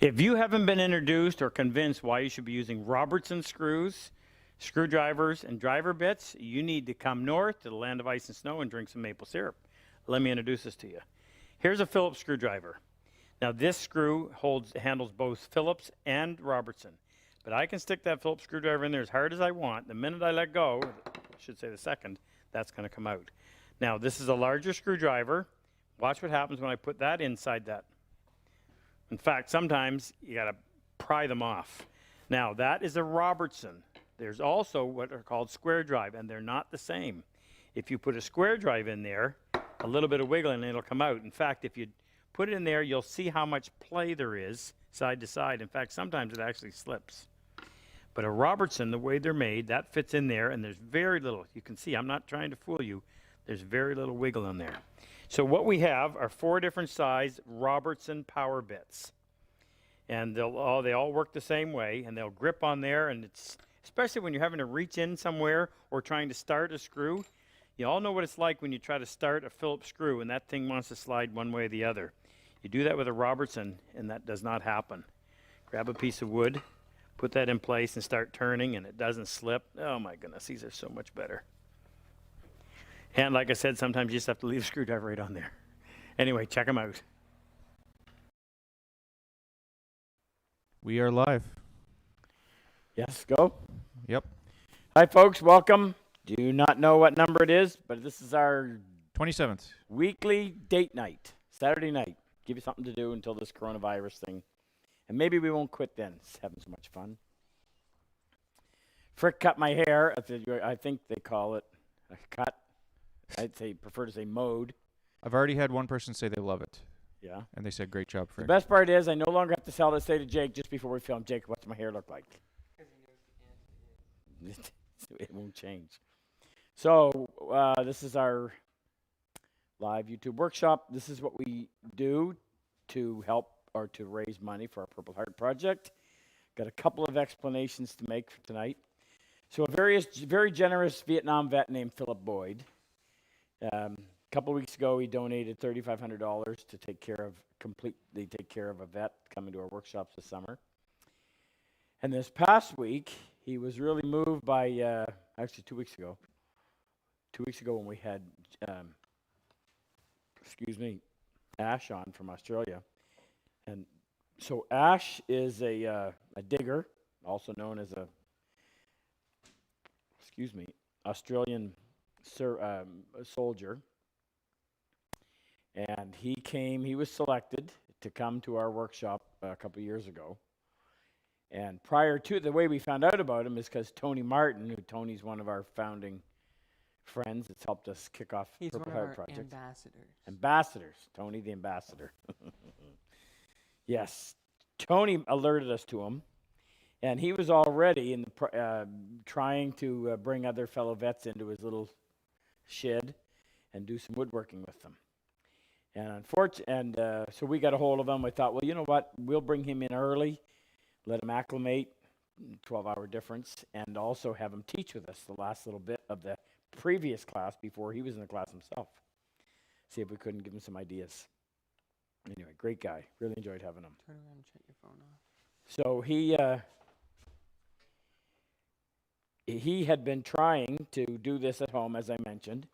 If you haven't been introduced or convinced why you should be using Robertson screws, screwdrivers, and driver bits, you need to come north to the land of ice and snow and drink some maple syrup. Let me introduce this to you. Here's a Phillips screwdriver. Now this screw handles both Phillips and Robertson. But I can stick that Phillips screwdriver in there as hard as I want. The minute I let go, I should say the second, that's going to come out. Now this is a larger screwdriver. Watch what happens when I put that inside that. In fact, sometimes you got to pry them off. Now, that is a Robertson. There's also what are called square drive, and they're not the same. If you put a square drive in there, a little bit of wiggle and it'll come out. In fact, if you put it in there, you'll see how much play there is side to side. In fact, sometimes it actually slips. But a Robertson, the way they're made, that fits in there, and there's very little. You can see, I'm not trying to fool you. There's very little wiggle in there. So what we have are 4 different size Robertson power bits. And they all work the same way, and they'll grip on there, and it's especially when you're having to reach in somewhere or trying to start a screw. You all know what it's like when you try to start a Phillips screw and that thing wants to slide one way or the other. You do that with a Robertson, and that does not happen. Grab a piece of wood, put that in place, and start turning, and it doesn't slip. Oh my goodness, these are so much better. And like I said, sometimes you just have to leave the screwdriver right on there. Anyway, check them out. We are live. Yes, go. Yep. Hi, folks. Welcome. Do not know what number it is, but this is our 27th. weekly date night, Saturday night. Give you something to do until this coronavirus thing. And maybe we won't quit then. It's having so much fun. Frick cut my hair. I think they call it a cut. I'd prefer to say mowed. I've already had one person say they love it. Yeah. And they said, great job, The Frank. best part is I no longer have to say to Jake just before we film, Jake, what's my hair look like? It won't change. So this is our live YouTube workshop. This is what we do to help or to raise money for our Purple Heart Project. Got a couple of explanations to make for tonight. So a very generous Vietnam vet named Philip Boyd. A couple of weeks ago, he donated $3,500 to take care of a vet coming to our workshops this summer. And this past week, he was really moved by, actually 2 weeks ago. 2 weeks ago when we had, Ash on from Australia. And so Ash is a digger, also known as Australian soldier. And he was selected to come to our workshop a couple of years ago. And prior to, the way we found out about him is because Tony Martin, Tony's one of our founding friends, that's helped us kick off Purple Heart Project. He's one of our ambassadors. Ambassadors. Tony the ambassador. Yes. Tony alerted us to him. And he was already trying to bring other fellow vets into his little shed and do some woodworking with them. And so we got a hold of him. I thought, well, you know what? We'll bring him in early, let him acclimate, 12-hour difference, and also have him teach with us the last little bit of the previous class before he was in the class himself. See if we couldn't give him some ideas. Anyway, great guy. Really enjoyed having him. Turn around and shut your phone off. So he had been trying to do this at home, as I mentioned.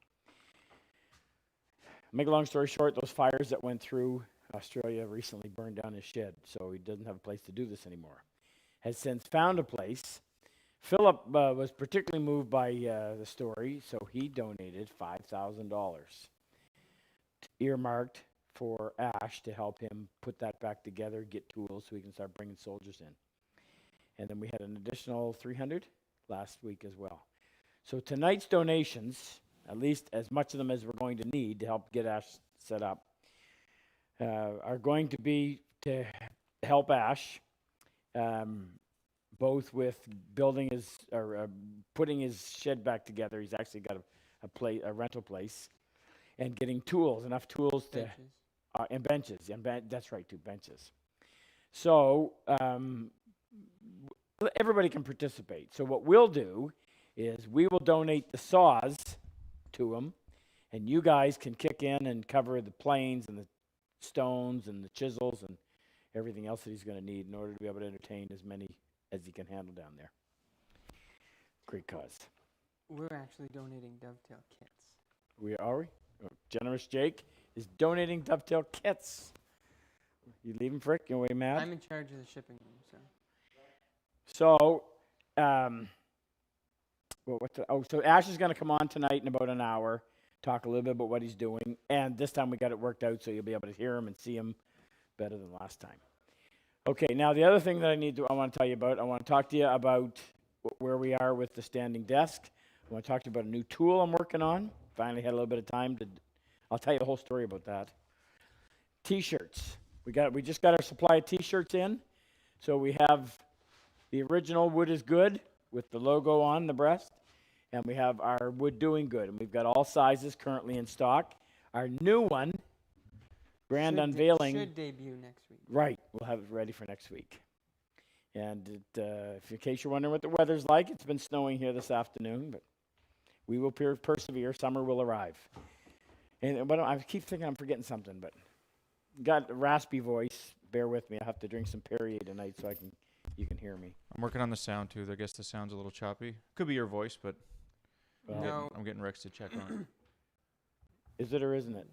Make a long story short, those fires that went through Australia recently burned down his shed, so he doesn't have a place to do this anymore. Has since found a place. Philip was particularly moved by the story, so he donated $5,000 earmarked for Ash to help him put that back together, get tools so he can start bringing soldiers in. And then we had an additional 300 last week as well. So tonight's donations, at least as much of them as we're going to need to help get Ash set up, are going to be to help Ash, both with building putting his shed back together. He's actually got a rental place, and getting tools, enough tools to, and benches. That's right, 2 benches. So everybody can participate. So what we'll do is we will donate the saws to him, and you guys can kick in and cover the planes and the stones and the chisels and everything else that he's going to need in order to be able to entertain as many as he can handle down there. Great cause. We're actually donating Dovetail kits. Are we? Oh, generous Jake is donating Dovetail kits. You leaving, Frick? You away mad? I'm in charge of the shipping, so. So, so Ash is going to come on tonight in about an hour, talk a little bit about what he's doing, and this time we got it worked out so you'll be able to hear him and see him better than last time. Okay, now the other thing that I want to tell you about, I want to talk to you about where we are with the standing desk. I want to talk to you about a new tool I'm working on. Finally had a little bit of time to, I'll tell you the whole story about that. T-shirts. We just got our supply of T-shirts in. So we have the original Wood is Good with the logo on the breast, and we have our Wood Doing Good, and we've got all sizes currently in stock. Our new one, grand unveiling. Should debut next week. Right, we'll have it ready for next week. And if in case you're wondering what the weather's like, it's been snowing here this afternoon, but we will persevere. Summer will arrive. And I keep thinking I'm forgetting something, but got a raspy voice. Bear with me. I have to drink some Perrier tonight so you can hear me. I'm working on the sound too. I guess the sound's a little choppy. Could be your voice, but No. I'm getting Rex to check on it. Is it or isn't it?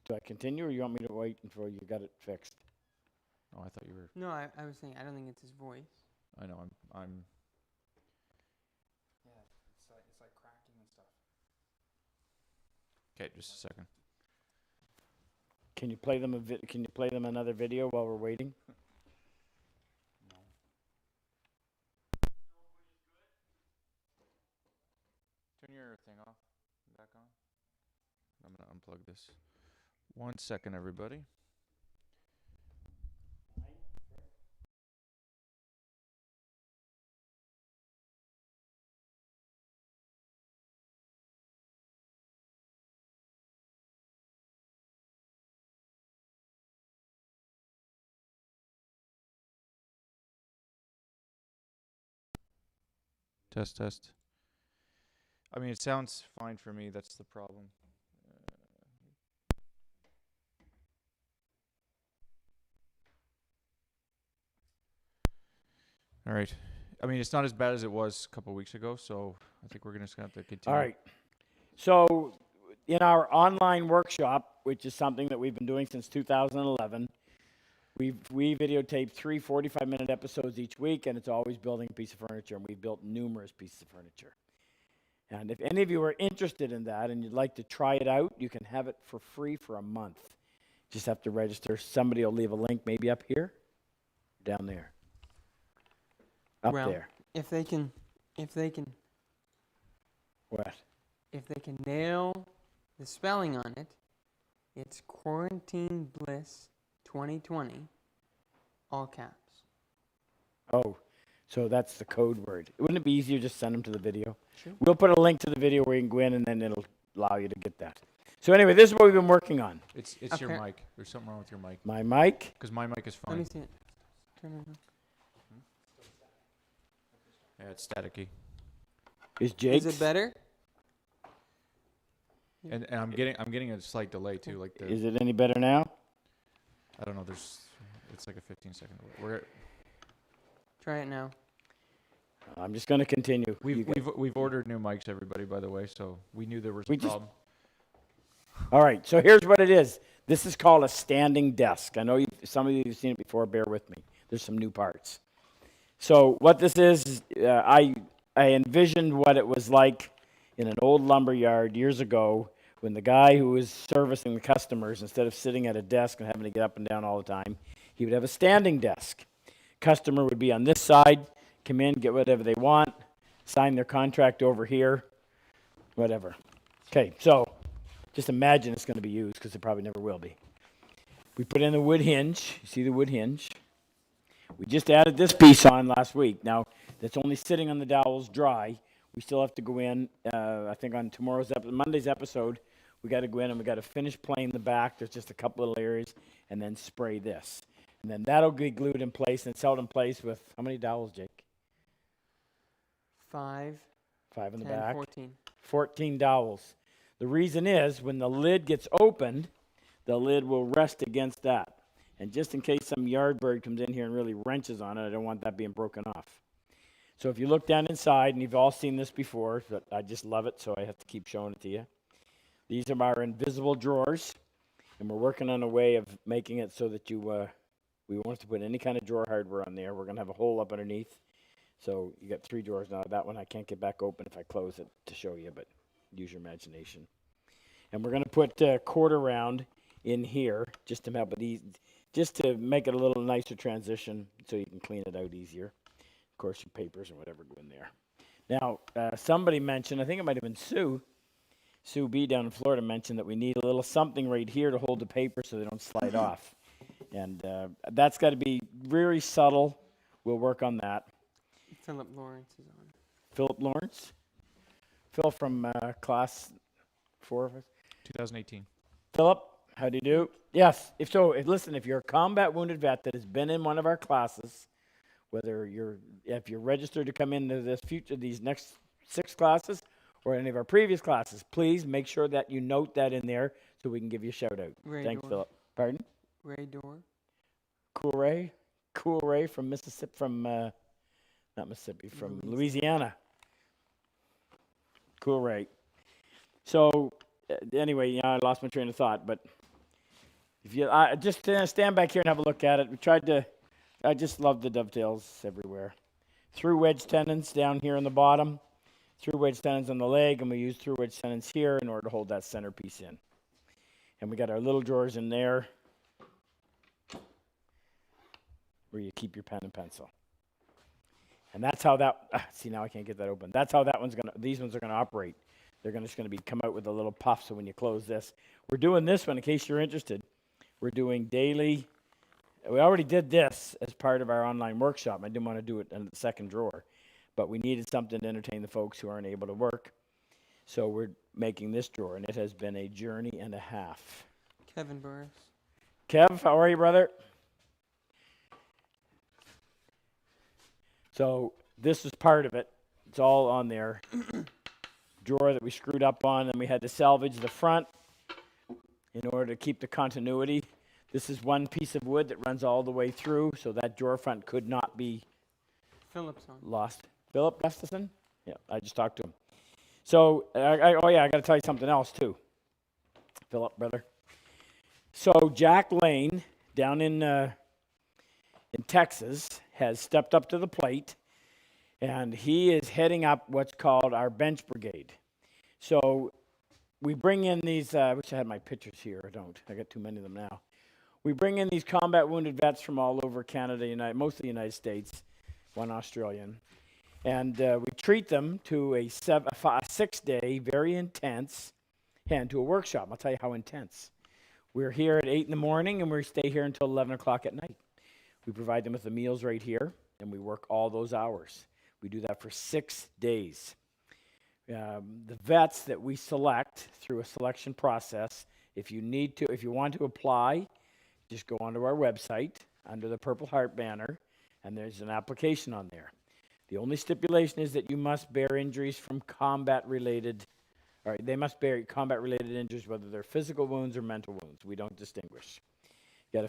Do I continue, or you want me to wait until you got it fixed? Oh, I thought you were. No, I was saying I don't think it's his voice. I know. I'm. Yeah, it's like cracking and stuff. Okay, just a second. Can you play them Can you play them another video while we're waiting? No. Turn your thing off. Back on. I'm gonna unplug this. 1 second, everybody. Test, test. I mean, it sounds fine for me. That's the problem. All right. I mean, it's not as bad as it was a couple weeks ago, so I think we're just going to have to continue. All right. So in our online workshop, which is something that we've been doing since 2011, we videotape 3 45-minute episodes each week, and it's always building a piece of furniture, and we've built numerous pieces of furniture. And if any of you are interested in that and you'd like to try it out, you can have it for free for a month. Just have to register. Somebody will leave a link maybe up here, down there. Up Well, there. If they can What? nail the spelling on it, it's Quarantine Bliss 2020, all caps. Oh, so that's the code word. Wouldn't it be easier just send them to the video? Sure. We'll put a link to the video where you can go in, and then it'll allow you to get that. So anyway, this is what we've been working on. It's Okay. your mic. There's something wrong with your mic. My mic. Because my mic is Let me fine. see it. Turn it on. Yeah, it's staticky. Is Jake's. Is it better? And I'm getting a slight delay too. Like the Is it any better now? I don't know. It's like a 15-second delay. We're Try it now. I'm just going to continue. we've ordered new mics, everybody. By the way, so we knew there was a We just- problem. All right, so here's what it is. This is called a standing desk. I know some of you have seen it before. Bear with me. There's some new parts. So what this is, I envisioned what it was like in an old lumber yard years ago when the guy who was servicing the customers, instead of sitting at a desk and having to get up and down all the time, he would have a standing desk. Customer would be on this side, come in, get whatever they want, sign their contract over here, whatever. Okay, so just imagine it's going to be used, because it probably never will be. We put in the wood hinge. You see the wood hinge? We just added this piece on last week. Now, that's only sitting on the dowels dry. We still have to go in, I think on Monday's episode, we got to go in and we got to finish playing the back. There's just a couple little areas, and then spray this. And then that'll be glued in place, and it's held in place with, how many dowels, Jake? 5, 5 in the 10, back. 14. 14 dowels. The reason is, when the lid gets opened, the lid will rest against that. And just in case some yard bird comes in here and really wrenches on it, I don't want that being broken off. So if you look down inside, and you've all seen this before, but I just love it, so I have to keep showing it to you. These are our invisible drawers, and we're working on a way of making it so that we won't have to put any kind of drawer hardware on there. We're going to have a hole up underneath. So you got 3 drawers now. That one I can't get back open if I close it to show you, but use your imagination. And we're going to put a quarter round in here just to help it just to make it a little nicer transition so you can clean it out easier. Of course, your papers and whatever go in there. Now, somebody mentioned, I think it might have been Sue B down in Florida mentioned that we need a little something right here to hold the paper so they don't slide off. And that's got to be very subtle. We'll work on that. Philip Lawrence is on. Philip Lawrence? Phil from class 4 of us? 2018. Philip, how do you do? Yes. If you're a combat wounded vet that has been in one of our classes, if you're registered to come into these next 6 classes or any of our previous classes, please make sure that you note that in there so we can give you a shout out. Ray Thanks, Dorr. Philip. Pardon? Ray Dorr. Cool Ray from Mississippi, not Mississippi, from Louisiana. Cool Ray. So anyway, I lost my train of thought, but if you just stand back here and have a look at it. I just love the dovetails everywhere. Through wedge tendons down here on the bottom, through wedge tendons on the leg, and we use through wedge tendons here in order to hold that centerpiece in. And we got our little drawers in there where you keep your pen and pencil. And that's how see, now I can't get that open. That's how these ones are gonna operate. They're just gonna come out with a little puff, so when you close this. We're doing this one, in case you're interested. We're doing daily. We already did this as part of our online workshop. I didn't want to do it in the second drawer, but we needed something to entertain the folks who aren't able to work. So we're making this drawer, and it has been a journey and a half. Kevin Burris. Kev, how are you, brother? So this was part of it. It's all on there. Drawer that we screwed up on, and we had to salvage the front in order to keep the continuity. This is one piece of wood that runs all the way through, so that drawer front could not be Philip's on. lost. Philip Gustafson? Yeah, I just talked to him. So, I got to tell you something else too. Philip, brother. So Jack Lane down in Texas has stepped up to the plate, and he is heading up what's called our bench brigade. So we bring in these, I wish I had my pictures here. I don't. I got too many of them now. We bring in these combat wounded vets from all over Canada, most of the United States, one Australian. And we treat them to a 6-day, very intense, and to a workshop. I'll tell you how intense. We're here at 8 in the morning, and we stay here until 11 o'clock at night. We provide them with the meals right here, and we work all those hours. We do that for 6 days. The vets that we select through a selection process, if you want to apply, just go onto our website under the Purple Heart banner, and there's an application on there. The only stipulation is that you must bear injuries from combat-related, or they must bear combat-related injuries, whether they're physical wounds or mental wounds. We don't distinguish. You got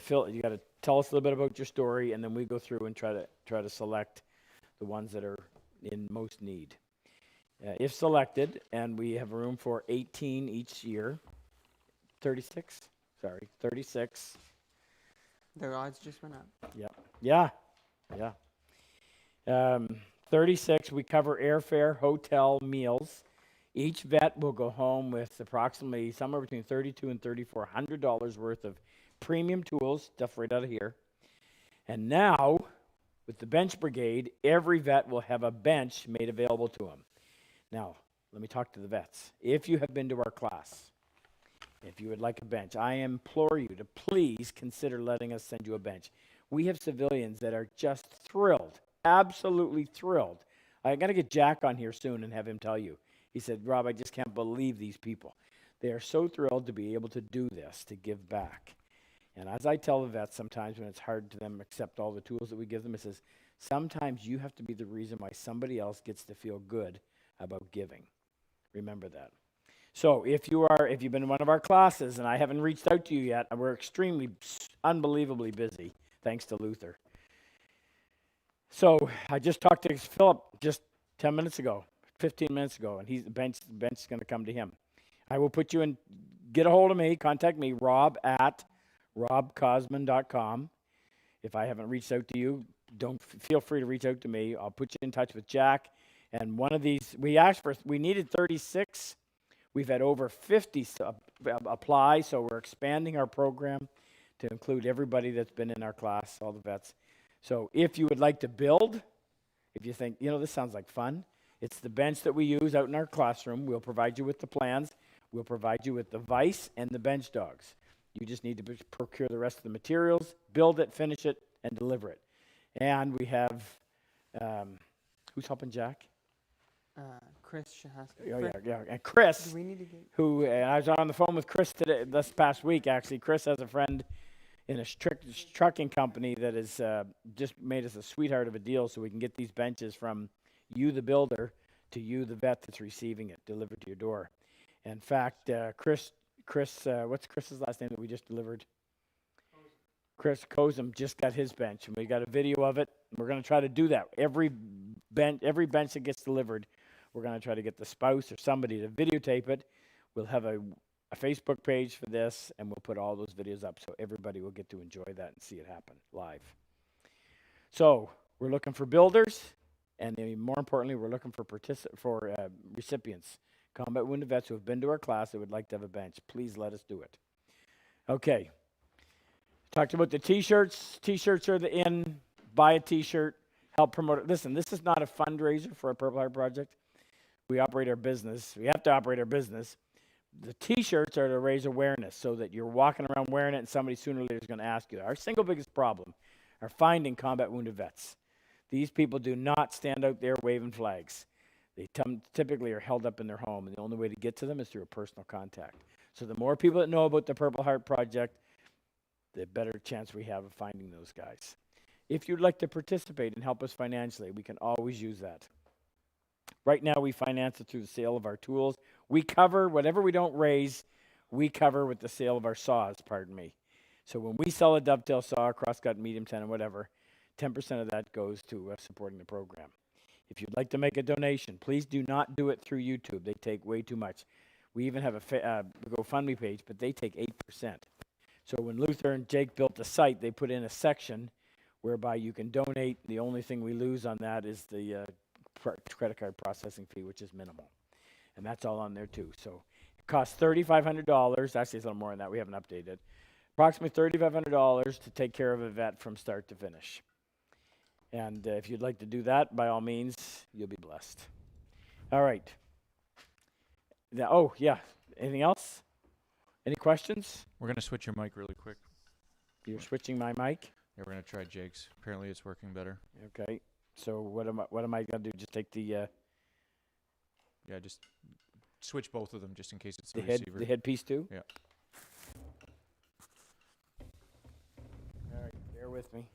to tell us a little bit about your story, and then we go through and try to select the ones that are in most need. If selected, and we have room for 18 each year, 36. Their odds just went up. Yeah. 36, we cover airfare, hotel, meals. Each vet will go home with approximately somewhere between $3,200 and $3,400 worth of premium tools, stuff right out of here. And now, with the bench brigade, every vet will have a bench made available to them. Now, let me talk to the vets. If you have been to our class, if you would like a bench, I implore you to please consider letting us send you a bench. We have civilians that are just thrilled, absolutely thrilled. I got to get Jack on here soon and have him tell you. He said, Rob, I just can't believe these people. They are so thrilled to be able to do this, to give back. And as I tell the vets sometimes when it's hard to them accept all the tools that we give them, it says, sometimes you have to be the reason why somebody else gets to feel good about giving. Remember that. So if you've been in one of our classes and I haven't reached out to you yet, we're unbelievably busy, thanks to Luther. So I just talked to Philip just 10 minutes ago, 15 minutes ago, and the bench is going to come to him. I will put you in, get a hold of me, contact me, Rob at RobCosman.com. If I haven't reached out to you, feel free to reach out to me. I'll put you in touch with Jack. And one of these, we needed 36. We've had over 50 apply, so we're expanding our program to include everybody that's been in our class, all the vets. So if you would like to build, if you think, this sounds like fun, it's the bench that we use out in our classroom. We'll provide you with the plans. We'll provide you with the vise and the bench dogs. You just need to procure the rest of the materials, build it, finish it, and deliver it. And we have, who's helping Jack? Chris Shahaska. Oh, yeah. And Chris, Do we need to get... who, I was on the phone with Chris this past week, actually. Chris has a friend in a trucking company that has just made us a sweetheart of a deal so we can get these benches from you, the builder, to you, the vet that's receiving it, delivered to your door. In fact, Chris, what's Chris's last name that we just delivered? Chris Cosman just got his bench, and we got a video of it. We're going to try to do that. Every bench that gets delivered, we're going to try to get the spouse or somebody to videotape it. We'll have a Facebook page for this, and we'll put all those videos up so everybody will get to enjoy that and see it happen live. So we're looking for builders, and more importantly, we're looking for recipients, combat wounded vets who have been to our class that would like to have a bench. Please let us do it. Okay. Talked about the T-shirts. T-shirts are the in. Buy a T-shirt. Help promote it. Listen, this is not a fundraiser for a Purple Heart Project. We operate our business. We have to operate our business. The T-shirts are to raise awareness so that you're walking around wearing it and somebody sooner or later is going to ask you. Our single biggest problem are finding combat wounded vets. These people do not stand out there waving flags. They typically are held up in their home, and the only way to get to them is through a personal contact. So the more people that know about the Purple Heart Project, the better chance we have of finding those guys. If you'd like to participate and help us financially, we can always use that. Right now, we finance it through the sale of our tools. We cover whatever we don't raise, we cover with the sale of our saws, pardon me. So when we sell a dovetail saw, crosscut, medium tenon, whatever, 10% of that goes to supporting the program. If you'd like to make a donation, please do not do it through YouTube. They take way too much. We even have a GoFundMe page, but they take 8%. So when Luther and Jake built the site, they put in a section whereby you can donate. The only thing we lose on that is the credit card processing fee, which is minimal. And that's all on there too. So it costs $3,500. Actually, it's a little more than that. We haven't updated. Approximately $3,500 to take care of a vet from start to finish. And if you'd like to do that, by all means, you'll be blessed. All right. Oh, yeah. Anything else? Any questions? We're going to switch your mic really quick. You're switching my mic? Yeah, we're going to try Jake's. Apparently it's working better. Okay. So what am I going to do? Just take the Yeah, just switch both of them just in case it's the head receiver. the headpiece too? Yeah. All right, bear with me.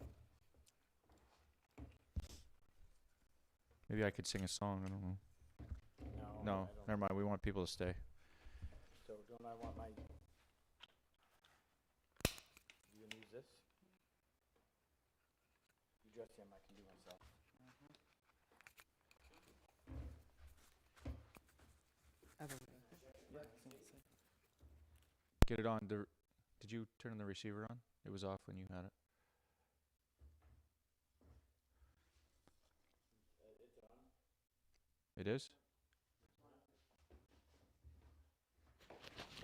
Maybe I could sing a song. I don't know. No, No, never mind. We want people to stay. So don't I want my... You gonna use this? You just him, I can do myself. I don't know. Get it on. Did you turn the receiver on? It was off when you had it. It is?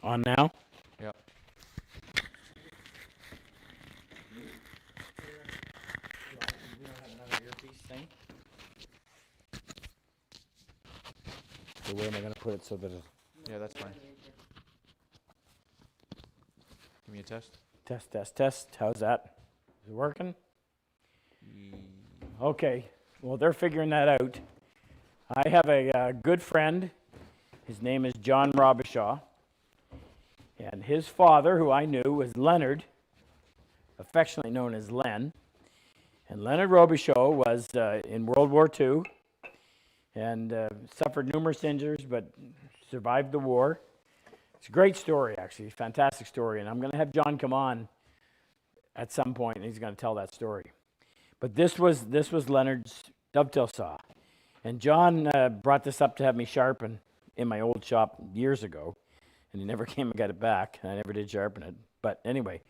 On now? Yep. We don't have another earpiece thing? So where am I going to put it so that it... Yeah, that's fine. Give me a test. Test. How's that? Is it working? Okay. Well, they're figuring that out. I have a good friend. His name is John Robichaud. And his father, who I knew, was Leonard, affectionately known as Len. And Leonard Robichaud was in World War II and suffered numerous injuries, but survived the war. It's a great story, actually, fantastic story, and I'm going to have John come on at some point, and he's going to tell that story. But this was Leonard's dovetail saw, and John brought this up to have me sharpen in my old shop years ago, and he never came and got it back, and I never did sharpen it. But anyway,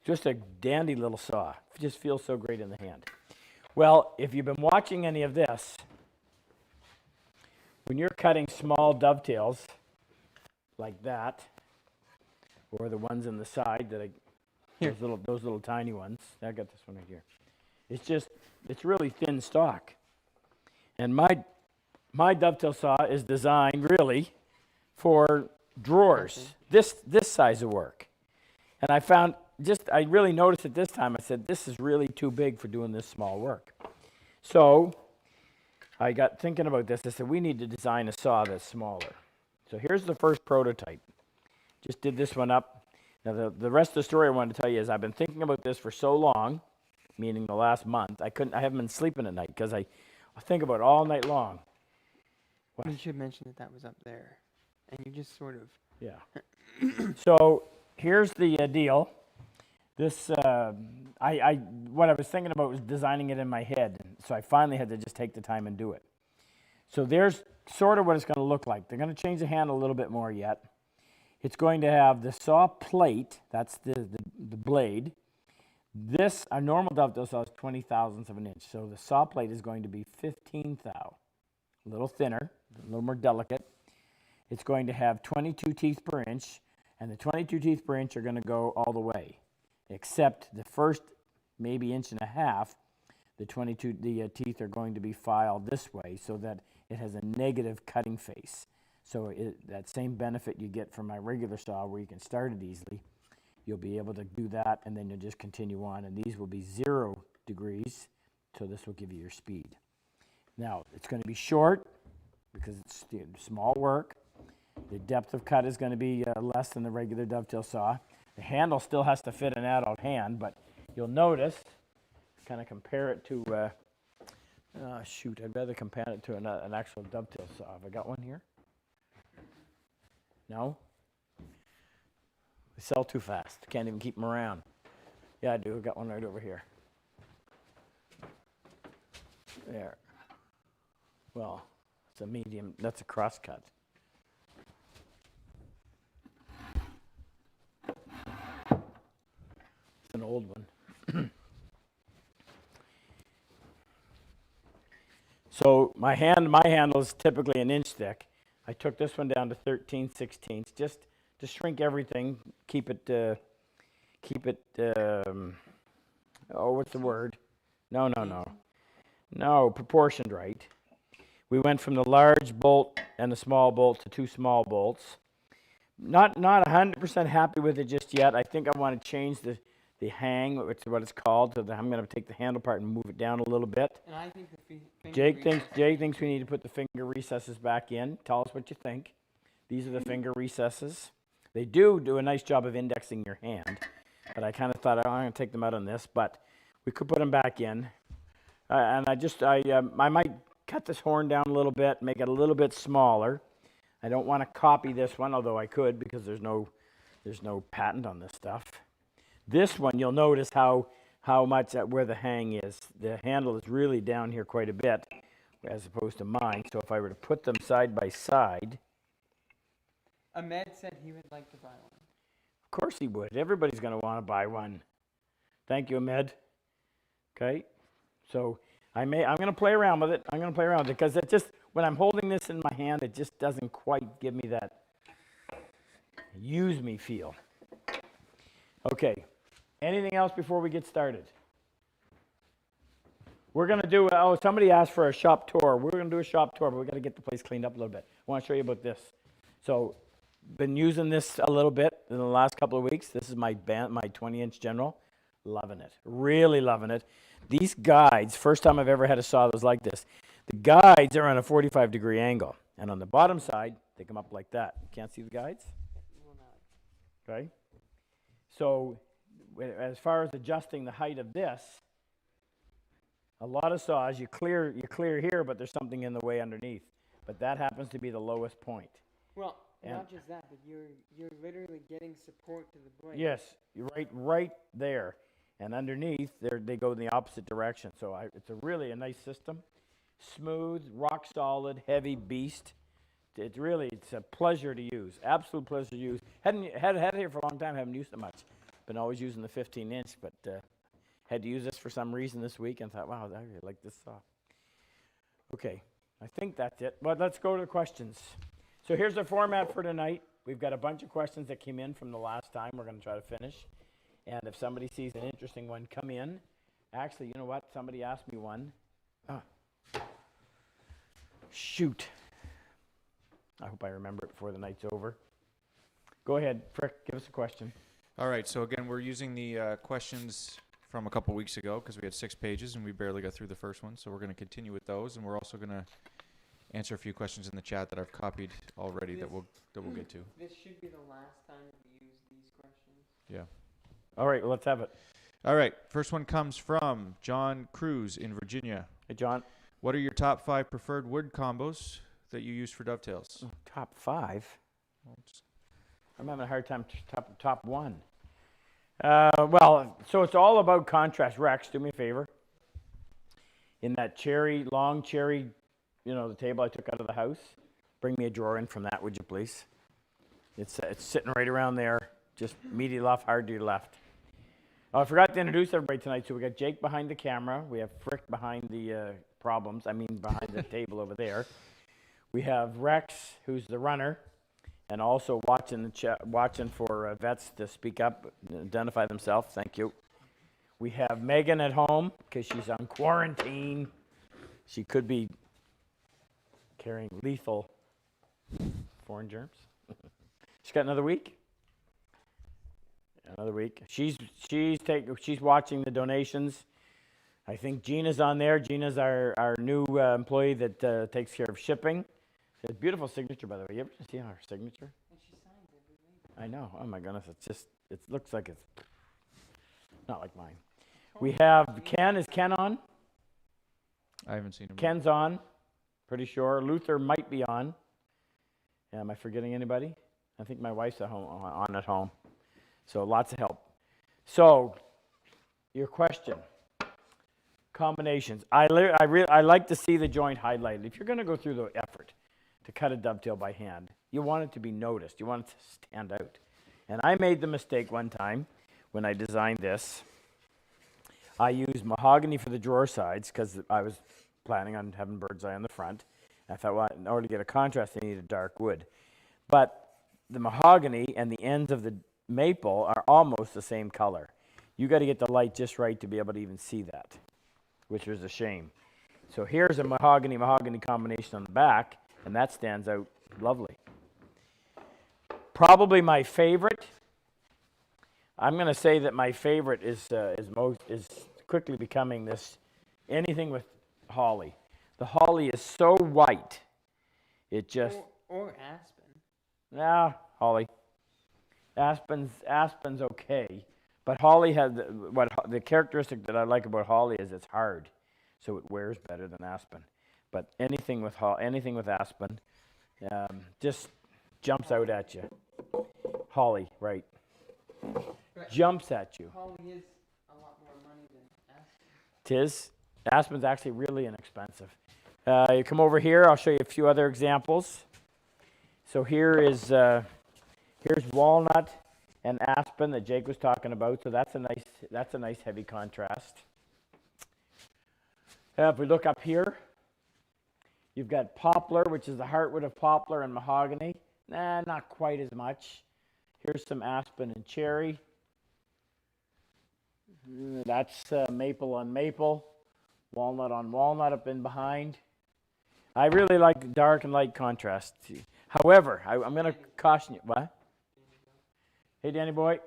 just a dandy little saw. It just feels so great in the hand. Well, if you've been watching any of this, when you're cutting small dovetails like that, or the ones on the side that those little tiny ones. I got this one right here. It's really thin stock. And my dovetail saw is designed really for drawers, this size of work. And I really noticed it this time. I said, this is really too big for doing this small work. So I got thinking about this. I said, we need to design a saw that's smaller. So here's the first prototype. Just did this one up. Now the rest of the story I wanted to tell you is I've been thinking about this for so long, meaning the last month. I haven't been sleeping at night because I think about it all night long. What? You should mention that was up there, and you just sort of. Yeah. So here's the deal. This what I was thinking about was designing it in my head, and so I finally had to just take the time and do it. So there's sort of what it's going to look like. They're going to change the handle a little bit more yet. It's going to have the saw plate, that's the blade. A normal dovetail saw is 20 thousandths of an inch, so the saw plate is going to be 15 thou, a little thinner, a little more delicate. It's going to have 22 teeth per inch, and the 22 teeth per inch are going to go all the way, except the first maybe inch and a half, the teeth are going to be filed this way so that it has a negative cutting face. So that same benefit you get from my regular saw where you can start it easily, you'll be able to do that, and then you'll just continue on. And these will be 0 degrees, so this will give you your speed. Now, it's going to be short because it's small work. The depth of cut is going to be less than the regular dovetail saw. The handle still has to fit an adult hand, but you'll notice, kind of compare it to, I'd rather compare it to an actual dovetail saw. Have I got one here? No? They sell too fast. Can't even keep them around. Yeah, I do. I've got one right over here. There. Well, it's a medium. That's a cross cut. It's an old one. So my handle is typically an inch thick. I took this one down to 13/16 just to shrink everything, keep it, what's the word? No, proportioned right. We went from the large bolt and the small bolt to 2 small bolts. Not 100% happy with it just yet. I think I want to change the hang, which is what it's called. So I'm going to take the handle part and move it down a little bit. And I think the Jake thinks we need to put the finger recesses back in. Tell us what you think. These are the finger recesses. They do a nice job of indexing your hand, but I kind of thought, I'm going to take them out on this, but we could put them back in. And I might cut this horn down a little bit, make it a little bit smaller. I don't want to copy this one, although I could because there's no patent on this stuff. This one, you'll notice how much where the hang is. The handle is really down here quite a bit, as opposed to mine. So if I were to put them side by side, Ahmed said he would like to buy one. of course he would. Everybody's going to want to buy one. Thank you, Ahmed. Okay, so I'm going to play around with it. Because it just, when I'm holding this in my hand, it just doesn't quite give me that use me feel. Okay. Anything else before we get started? We're going to do, somebody asked for a shop tour. We're going to do a shop tour, but we've got to get the place cleaned up a little bit. I want to show you about this. So, been using this a little bit in the last couple of weeks. This is my 20-inch General. Loving it. Really loving it. These guides, first time I've ever had a saw that was like this. The guides are on a 45-degree angle. And on the bottom side, they come up like that. You can't see the guides? Okay. So, as far as adjusting the height of this, a lot of saws, you clear here, but there's something in the way underneath. But that happens to be the lowest point. Well, And not just that, but you're literally getting support to the blade. yes, you're right there. And underneath, they go in the opposite direction. So it's really a nice system. Smooth, rock solid, heavy beast. It's a pleasure to use. Absolute pleasure to use. Had it here for a long time, haven't used it much. Been always using the 15-inch, but had to use this for some reason this week and thought, wow, I really like this saw. Okay, I think that's it. But let's go to the questions. So here's the format for tonight. We've got a bunch of questions that came in from the last time. We're going to try to finish. And if somebody sees an interesting one, come in. Actually, you know what? Somebody asked me one. Shoot. I hope I remember it before the night's over. Go ahead, Frick, give us a question. All right, so again, we're using the questions from a couple weeks ago because we had 6 pages and we barely got through the first one. So we're going to continue with those, and we're also going to answer a few questions in the chat that I've copied already that we'll get to. This should be the last time we use these questions. Yeah. All right, well, let's have it. All right, first one comes from John Cruz in Virginia. Hey, John. What are your top 5 preferred wood combos that you use for dovetails? Top 5? I'm having a hard time top 1. Well, so it's all about contrast. Rex, do me a favor. In that long cherry, the table I took out of the house, bring me a drawer in from that, would you please? It's sitting right around there, just immediately left, hard to your left. I forgot to introduce everybody tonight. So we got Jake behind the camera. We have Frick behind the behind the table over there. We have Rex, who's the runner, and also watching for vets to speak up, identify themselves. Thank you. We have Megan at home because she's on quarantine. She could be carrying lethal foreign germs. She's got another week. She's watching the donations. I think Gina's on there. Gina's our new employee that takes care of shipping. She has a beautiful signature, by the way. You ever see her signature? And she signs every week. I know. Oh my goodness. It looks like it's not like mine. We have Ken. Is Ken on? I haven't seen him. Ken's on. Pretty sure. Luther might be on. Am I forgetting anybody? I think my wife's at home. So lots of help. So your question. Combinations. I like to see the joint highlighted. If you're going to go through the effort to cut a dovetail by hand, you want it to be noticed. You want it to stand out. And I made the mistake one time when I designed this. I used mahogany for the drawer sides because I was planning on having bird's eye on the front. I thought, well, in order to get a contrast, I needed dark wood. But the mahogany and the ends of the maple are almost the same color. You got to get the light just right to be able to even see that, which was a shame. So here's a mahogany combination on the back, and that stands out lovely. Probably my favorite. I'm going to say that my favorite is quickly becoming this. Anything with holly. The holly is so white, it just. Or aspen. Holly. Aspen's okay, but holly has the characteristic that I like about holly is it's hard, so it wears better than aspen. But anything with aspen, just jumps out at you. Holly, right? Jumps at you. Holly is a lot more money than aspen. 'Tis. Aspen's actually really inexpensive. You come over here. I'll show you a few other examples. So here's walnut and aspen that Jake was talking about. So that's a nice heavy contrast. If we look up here, you've got poplar, which is the heartwood of poplar and mahogany. Not quite as much. Here's some aspen and cherry. That's maple on maple, walnut on walnut up in behind. I really like dark and light contrast. However, I'm going to caution you. What? Hey, Danny boy,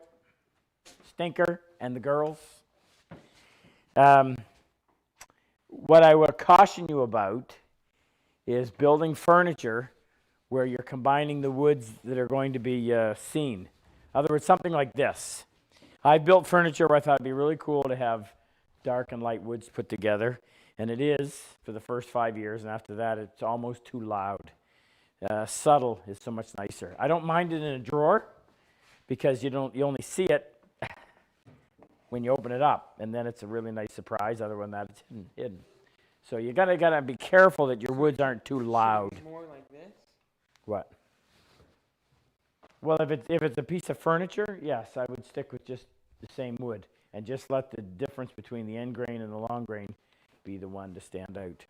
Stinker, and the girls. What I will caution you about is building furniture where you're combining the woods that are going to be seen. In other words, something like this. I built furniture where I thought it'd be really cool to have dark and light woods put together, and it is for the first 5 years, and after that, it's almost too loud. Subtle is so much nicer. I don't mind it in a drawer because you only see it when you open it up, and then it's a really nice surprise. Other than that, it's hidden. So you gotta be careful that your woods aren't too loud. More like this. What? Well, if it's a piece of furniture, yes, I would stick with just the same wood and just let the difference between the end grain and the long grain be the one to stand out.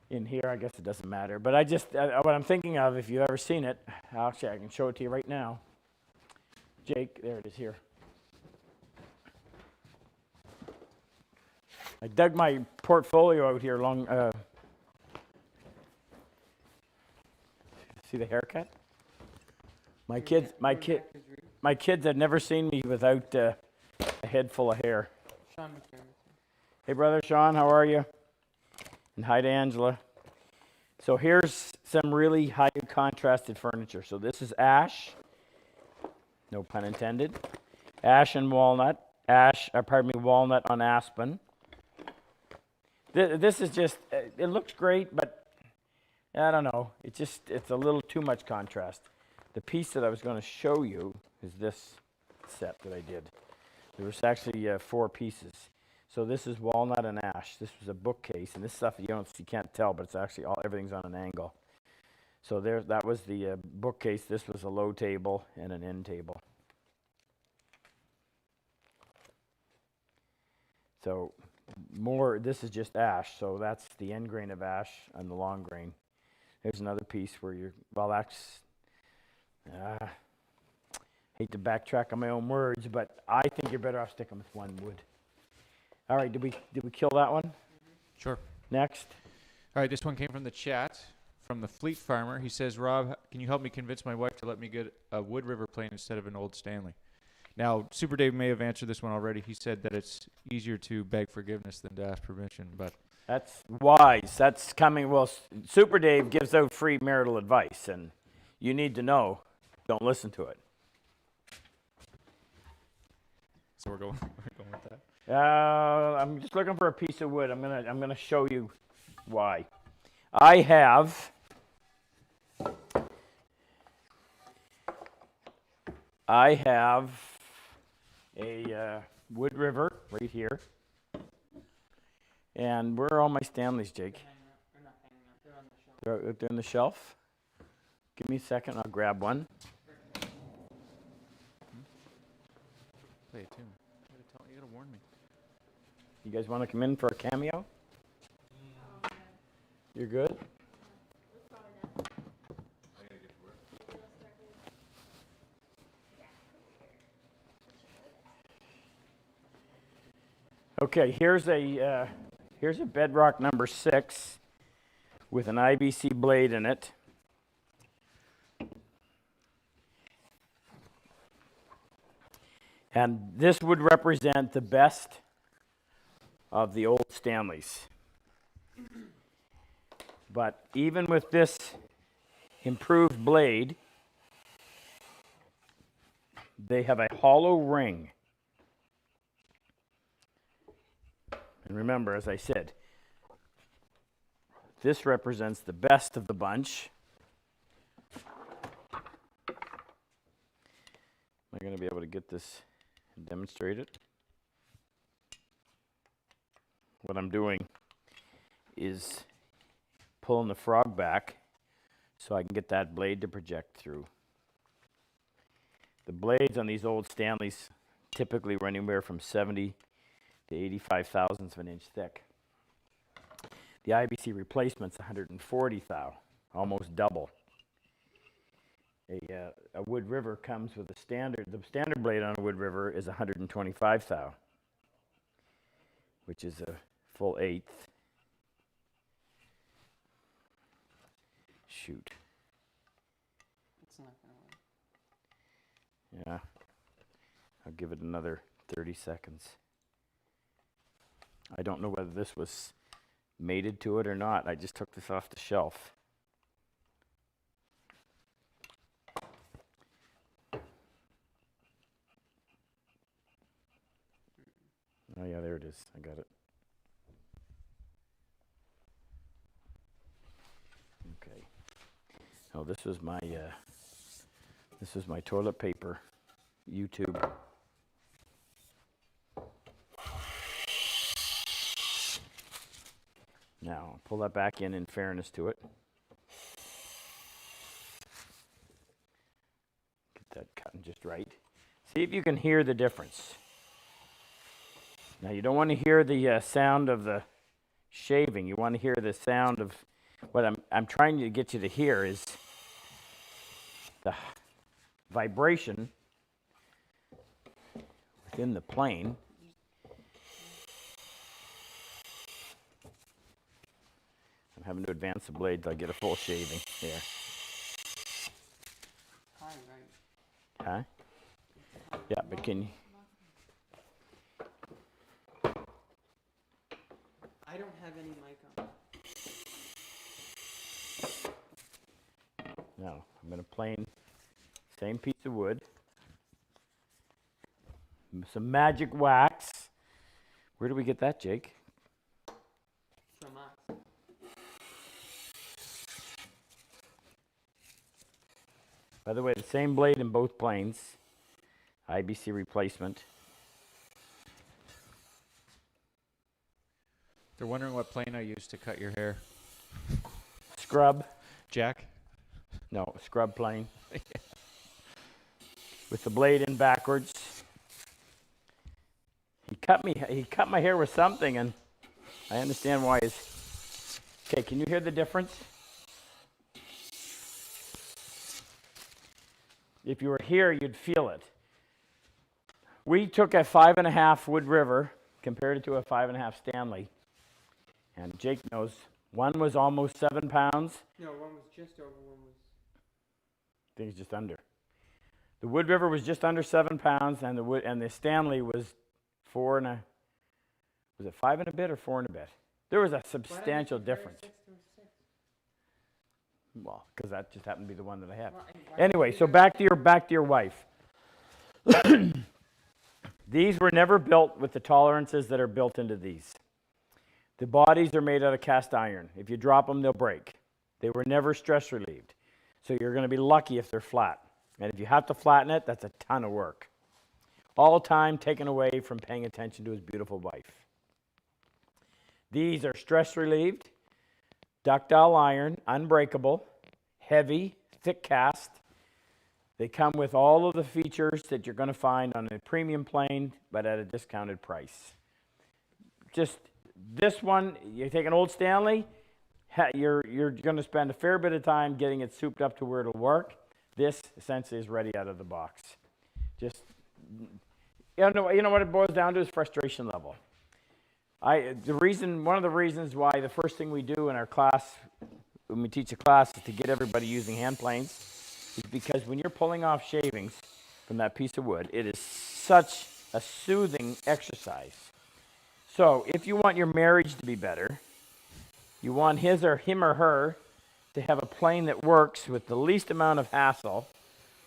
In here, I guess it doesn't matter, but what I'm thinking of, if you've ever seen it, actually I can show it to you right now. Jake, there it is here. I dug my portfolio out here see the haircut? My kids have never seen me without a head full of hair. Sean McDermott. Hey brother Sean, how are you? And hi to Angela. So here's some really high contrasted furniture. So this is ash, no pun intended. Ash and walnut. Walnut on aspen. This is just, it looks great, but I don't know. It's a little too much contrast. The piece that I was going to show you is this set that I did. There was actually 4 pieces. So this is walnut and ash. This was a bookcase, and this stuff you can't tell, but it's actually everything's on an angle. So that was the bookcase. This was a low table and an end table. So this is just ash. So that's the end grain of ash and the long grain. There's another piece where hate to backtrack on my own words, but I think you're better off sticking with one wood. All right, did we kill that one? Sure. Next. All right, this one came from the chat, from the Fleet Farmer. He says, Rob, can you help me convince my wife to let me get a Wood River plane instead of an old Stanley? Now, Super Dave may have answered this one already. He said that it's easier to beg forgiveness than to ask permission, but... That's wise. That's coming. Well, Super Dave gives out free marital advice, and you need to know. Don't listen to it. So we're going with that. I'm just looking for a piece of wood. I'm gonna show you why. I have a Wood River right here. And where are all my Stanleys, Jake? They're not hanging up. They're on the shelf. They're out there on the shelf. Give me a second. I'll grab one. Play it too. You gotta warn me. You guys want to come in for a cameo? You're good? Okay, here's a bedrock number 6 with an IBC blade in it. And this would represent the best of the old Stanleys. But even with this improved blade, they have a hollow ring. And remember, as I said, this represents the best of the bunch. Am I going to be able to get this and demonstrate it? What I'm doing is pulling the frog back so I can get that blade to project through. The blades on these old Stanleys typically were anywhere from 70 to 85 thousandths of an inch thick. The IBC replacement's 140 thou, almost double. A Wood River comes with the standard blade on a Wood River is 125 thou, which is a full eighth. Shoot. It's not gonna work. Yeah. I'll give it another 30 seconds. I don't know whether this was mated to it or not. I just took this off the shelf. Oh yeah, there it is. I got it. Okay. Oh, this was my toilet paper YouTube. Now, pull that back in fairness to it. Get that cutting just right. See if you can hear the difference. Now, you don't want to hear the sound of the shaving. You want to hear the sound of what I'm trying to get you to hear is the vibration within the plane. I'm having to advance the blade till I get a full shaving there. Hi, right. Huh? Yeah, but can you? I don't have any mic on. No, I'm going to plane same piece of wood. Some magic wax. Where do we get that, Jake? From us. By the way, the same blade in both planes. IBC replacement. They're wondering what plane I use to cut your hair. Scrub. Jack? No, scrub plane. With the blade in backwards. He cut my hair with something, and I understand why it's. Okay, can you hear the difference? If you were here, you'd feel it. We took a 5.5 Wood River, compared it to a 5.5 Stanley. And Jake knows, one was almost 7 pounds. No, one was just over, one was... I think it's just under. The Wood River was just under 7 pounds, and the Stanley was 4 and a... Was it 5 and a bit or 4 and a bit? There was a substantial difference. Well, because that just happened to be the one that I had. Anyway, so back to your wife. These were never built with the tolerances that are built into these. The bodies are made out of cast iron. If you drop them, they'll break. They were never stress relieved. So you're going to be lucky if they're flat. And if you have to flatten it, that's a ton of work. All time taken away from paying attention to his beautiful wife. These are stress relieved, ductile iron, unbreakable, heavy, thick cast. They come with all of the features that you're going to find on a premium plane, but at a discounted price. Just this one, you take an old Stanley, you're going to spend a fair bit of time getting it souped up to where it'll work. This essentially is ready out of the box. Just, you know what it boils down to is frustration level. One of the reasons why the first thing we do in our class, when we teach a class, is to get everybody using hand planes, is because when you're pulling off shavings from that piece of wood, it is such a soothing exercise. So if you want your marriage to be better, you want him or her to have a plane that works with the least amount of hassle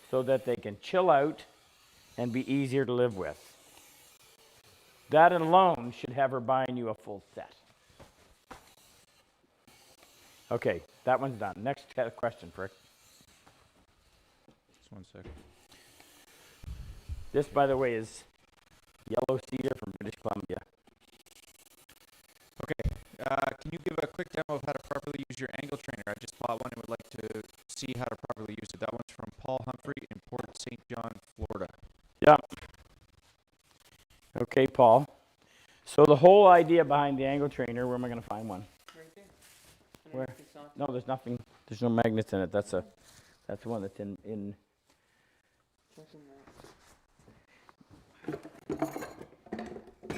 so that they can chill out and be easier to live with. That alone should have her buying you a full set. Okay, that one's done. Next question, Frick. Just 1 second. This, by the way, is yellow cedar from British Columbia. Okay, can you give a quick demo of how to properly use your angle trainer? I just bought one and would like to see how to properly use it. That one's from Paul Humphrey in Port St. John, Florida. Yeah. Okay, Paul. So the whole idea behind the angle trainer, where am I going to find one? Right there. Where? No, there's nothing. There's no magnets in it. That's the one that's in.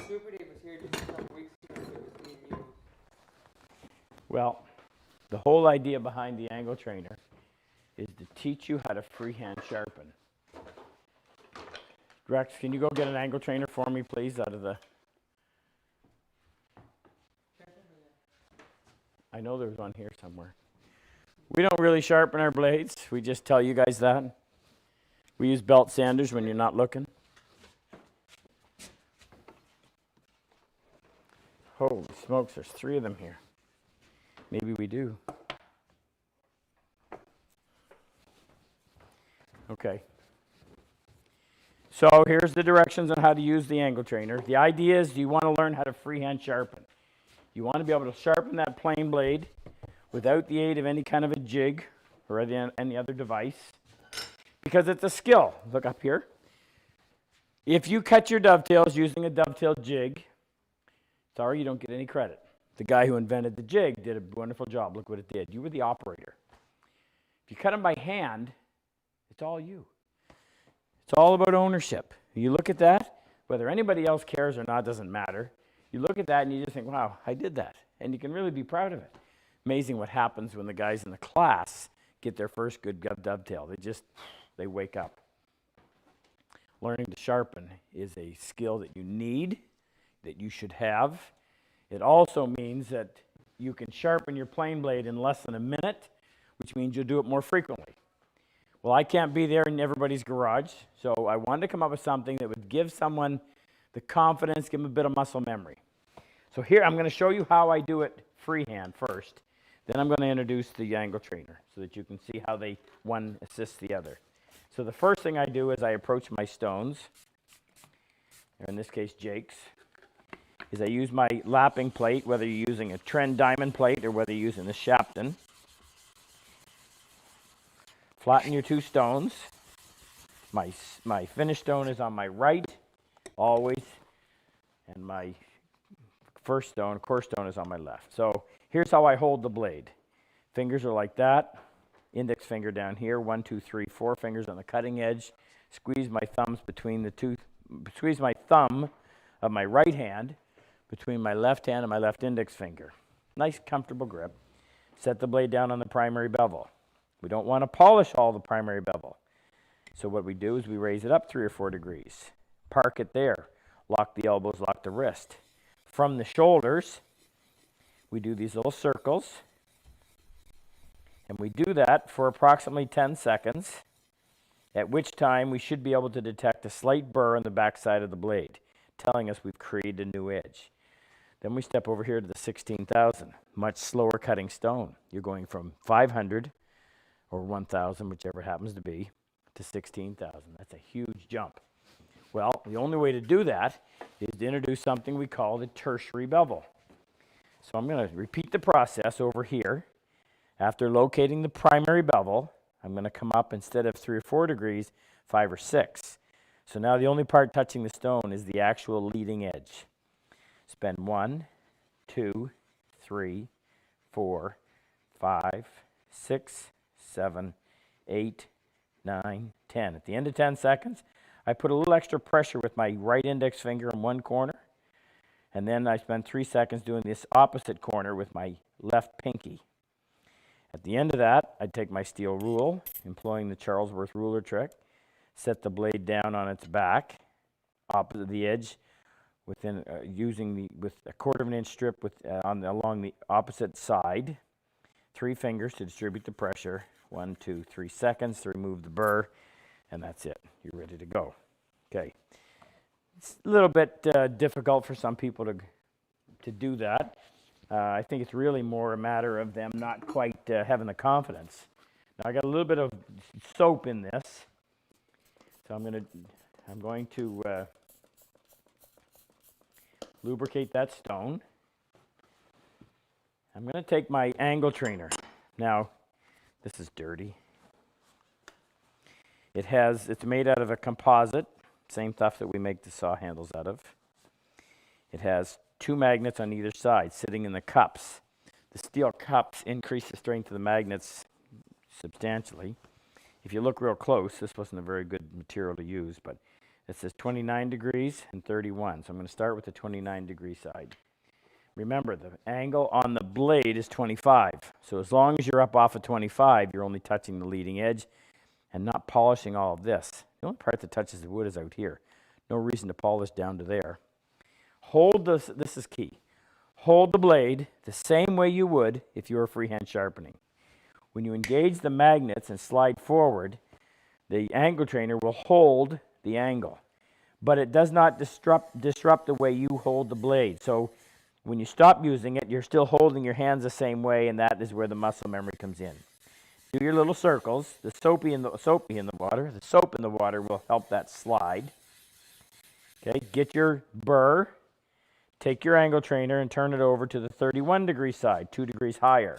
Super Dave was here just a couple weeks ago. It was being used. Well, the whole idea behind the angle trainer is to teach you how to freehand sharpen. Rex, can you go get an angle trainer for me, please, out of the... I know there's one here somewhere. We don't really sharpen our blades. We just tell you guys that. We use belt sanders when you're not looking. Holy smokes, there's 3 of them here. Maybe we do. Okay. So here's the directions on how to use the angle trainer. The idea is you want to learn how to freehand sharpen. You want to be able to sharpen that plane blade without the aid of any kind of a jig or any other device, because it's a skill. Look up here. If you cut your dovetails using a dovetail jig, sorry, you don't get any credit. The guy who invented the jig did a wonderful job. Look what it did. You were the operator. If you cut them by hand, it's all you. It's all about ownership. You look at that, whether anybody else cares or not doesn't matter. You look at that and you just think, wow, I did that. And you can really be proud of it. Amazing what happens when the guys in the class get their first good dovetail. They wake up. Learning to sharpen is a skill that you need, that you should have. It also means that you can sharpen your plane blade in less than a minute, which means you'll do it more frequently. Well, I can't be there in everybody's garage, so I wanted to come up with something that would give someone the confidence, give them a bit of muscle memory. So here, I'm going to show you how I do it freehand first. Then I'm going to introduce the angle trainer so that you can see how one assists the other. So the first thing I do is I approach my stones, or in this case Jake's, is I use my lapping plate, whether you're using a trend diamond plate or whether you're using the Shapton. Flatten your two stones. My finished stone is on my right, always, and my core stone is on my left. So here's how I hold the blade. Fingers are like that. Index finger down here, 1, 2, 3, 4 fingers on the cutting edge. Squeeze my thumb of my right hand between my left hand and my left index finger. Nice, comfortable grip. Set the blade down on the primary bevel. We don't want to polish all the primary bevel. So what we do is we raise it up 3 or 4 degrees. Park it there. Lock the elbows, lock the wrist. From the shoulders, we do these little circles. And we do that for approximately 10 seconds, at which time we should be able to detect a slight burr on the back side of the blade, telling us we've created a new edge. Then we step over here to the 16,000, much slower cutting stone. You're going from 500 or 1,000, whichever it happens to be, to 16,000. That's a huge jump. Well, the only way to do that is to introduce something we call the tertiary bevel. So I'm going to repeat the process over here. After locating the primary bevel, I'm going to come up, instead of 3 or 4 degrees, 5 or 6. So now the only part touching the stone is the actual leading edge. Spend 1, 2, 3, 4, 5, 6, 7, 8, 9, 10. At the end of 10 seconds, I put a little extra pressure with my right index finger in one corner, and then I spend 3 seconds doing this opposite corner with my left pinky. At the end of that, I take my steel rule, employing the Charlesworth ruler trick, set the blade down on its back, opposite the edge, with a 1/4 of an inch strip along the opposite side. 3 fingers to distribute the pressure. 1, 2, 3 seconds to remove the burr, and that's it. You're ready to go. Okay. It's a little bit difficult for some people to do that. I think it's really more a matter of them not quite having the confidence. Now I got a little bit of soap in this, so I'm going to lubricate that stone. I'm going to take my angle trainer. Now, this is dirty. It's made out of a composite, same stuff that we make the saw handles out of. It has 2 magnets on either side sitting in the cups. The steel cups increase the strength of the magnets substantially. If you look real close, this wasn't a very good material to use, but it says 29 degrees and 31. So I'm going to start with the 29 degree side. Remember, the angle on the blade is 25. So as long as you're up off of 25, you're only touching the leading edge and not polishing all of this. The only part that touches the wood is out here. No reason to polish down to there. Hold this is key. Hold the blade the same way you would if you were freehand sharpening. When you engage the magnets and slide forward, the angle trainer will hold the angle, but it does not disrupt the way you hold the blade. So when you stop using it, you're still holding your hands the same way, and that is where the muscle memory comes in. do your little circles. The soap in the water will help that slide. Okay, get your burr, take your angle trainer and turn it over to the 31-degree side, 2 degrees higher.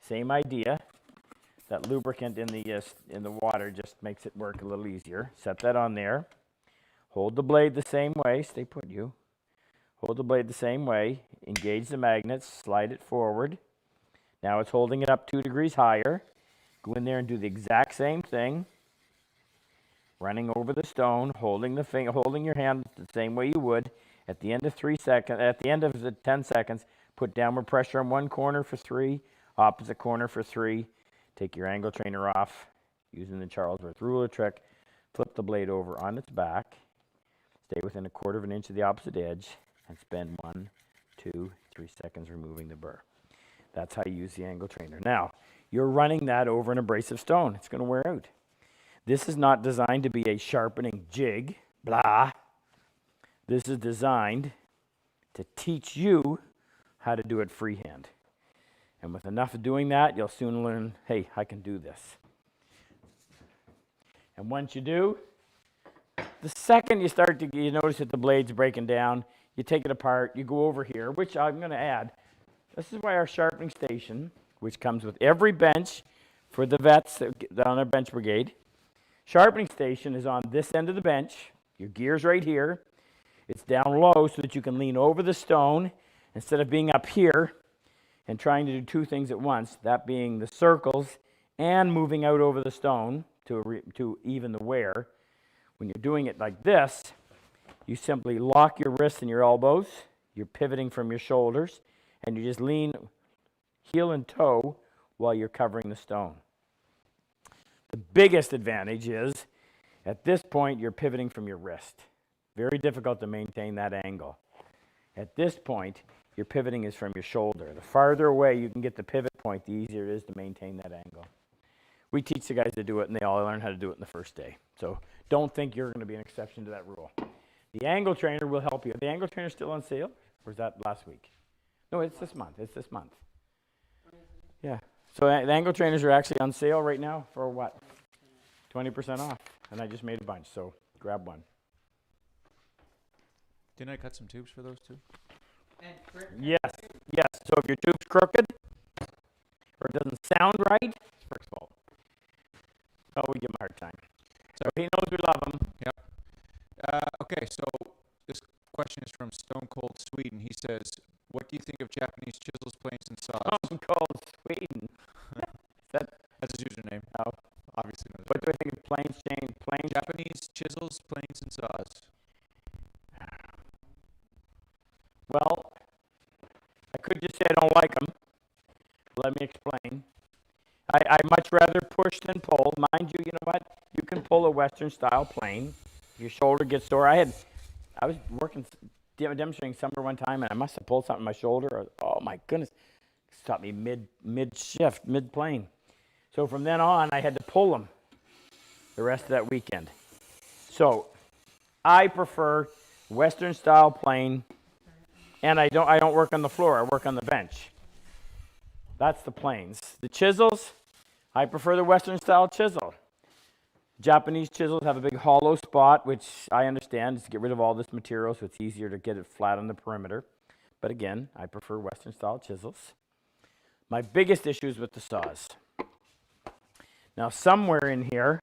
Same idea. That lubricant in the water just makes it work a little easier. Set that on there. Hold the blade the same way. Stay put, you. Hold the blade the same way. Engage the magnets. Slide it forward. Now it's holding it up 2 degrees higher. Go in there and do the exact same thing. Running over the stone, holding your hand the same way you would. At the end of 3 seconds, at the end of the 10 seconds, put downward pressure on one corner for 3, opposite corner for 3. Take your angle trainer off using the Charlesworth ruler trick. Flip the blade over on its back. Stay within 1/4 of an inch of the opposite edge and spend 1, 2, 3 seconds removing the burr. That's how you use the angle trainer. Now, you're running that over an abrasive stone. It's going to wear out. This is not designed to be a sharpening jig, blah. This is designed to teach you how to do it freehand. And with enough of doing that, you'll soon learn, hey, I can do this. And once you do, the second you notice that the blade's breaking down, you take it apart, you go over here, which I'm going to add. This is why our sharpening station, which comes with every bench for the vets on our bench brigade, sharpening station is on this end of the bench. Your gear's right here. It's down low so that you can lean over the stone instead of being up here and trying to do 2 things at once, that being the circles and moving out over the stone to even the wear. When you're doing it like this, you simply lock your wrists and your elbows, you're pivoting from your shoulders, and you just lean heel and toe while you're covering the stone. The biggest advantage is, at this point, you're pivoting from your wrist. Very difficult to maintain that angle. At this point, your pivoting is from your shoulder. The farther away you can get the pivot point, the easier it is to maintain that angle. We teach the guys to do it, and they all learn how to do it in the first day. So don't think you're going to be an exception to that rule. The angle trainer will help you. The angle trainer still on sale? Or is that last week? No, it's this month. It's this month. Yeah. So the angle trainers are actually on sale right now for what? 20% off. And I just made a bunch, so grab one. Didn't I cut some tubes for those too? Yes, yes. So if your tube's crooked or it doesn't sound right, it's Rick's fault. Oh, we give him a hard time. So he knows we love him. Yep. Okay, so this question is from Stone Cold Sweden. He says, what do you think of Japanese chisels, planes, and saws? Stone Cold Sweden. That's his username. Oh. Obviously knows. What do I think of planes? Japanese chisels, planes, and saws. Well, I could just say I don't like them. Let me explain. I much rather push than pull. Mind you, you know what? You can pull a Western-style plane. Your shoulder gets sore. I was working, demonstrating somewhere one time, and I must have pulled something in my shoulder. Oh, my goodness. It stopped me mid-shift, mid-plane. So from then on, I had to pull them the rest of that weekend. So I prefer Western-style plane. And I don't work on the floor. I work on the bench. That's the planes. The chisels, I prefer the Western-style chisel. Japanese chisels have a big hollow spot, which I understand is to get rid of all this material, so it's easier to get it flat on the perimeter. But again, I prefer Western-style chisels. My biggest issue is with the saws. Now, somewhere in here,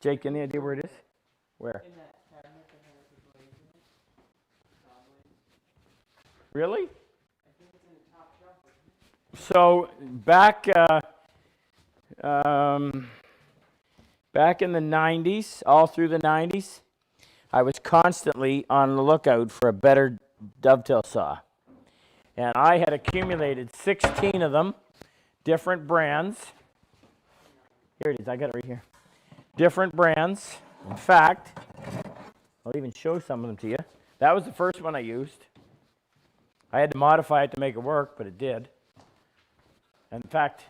Jake, any idea where it is? Where? In that cabinet that has the blades in it. Saw blades. Really? I think it's in the top shelf. So back in the 90s, all through the 90s, I was constantly on the lookout for a better dovetail saw. And I had accumulated 16 of them, different brands. Here it is, I got it right here. Different brands. In fact, I'll even show some of them to you. That was the first one I used. I had to modify it to make it work, but it did. In fact,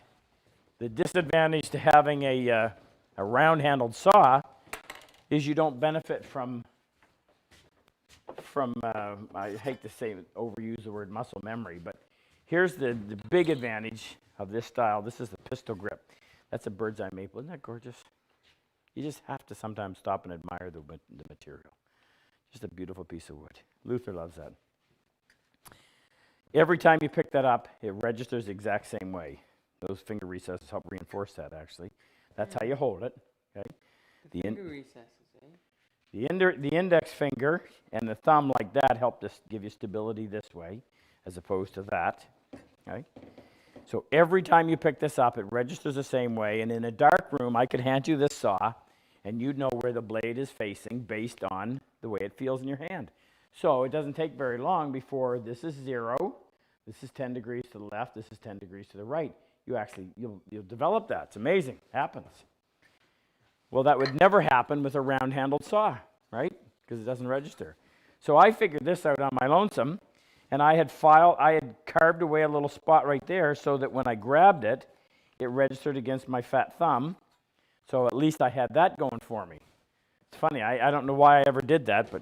the disadvantage to having a round-handled saw is you don't benefit from I hate to say overuse the word muscle memory, but here's the big advantage of this style. This is the pistol grip. That's a bird's eye maple. Isn't that gorgeous? You just have to sometimes stop and admire the material. Just a beautiful piece of wood. Luther loves that. Every time you pick that up, it registers the exact same way. Those finger recesses help reinforce that, actually. That's how you hold it. Okay. The finger recesses, eh? The index finger and the thumb like that help to give you stability this way, as opposed to that. Okay. So every time you pick this up, it registers the same way. And in a dark room, I could hand you this saw, and you'd know where the blade is facing based on the way it feels in your hand. So it doesn't take very long before this is 0, this is 10 degrees to the left, this is 10 degrees to the right. You'll develop that. It's amazing. Happens. Well, that would never happen with a round-handled saw, right? Because it doesn't register. So I figured this out on my lonesome, and I had carved away a little spot right there so that when I grabbed it, it registered against my fat thumb. So at least I had that going for me. It's funny. I don't know why I ever did that, but...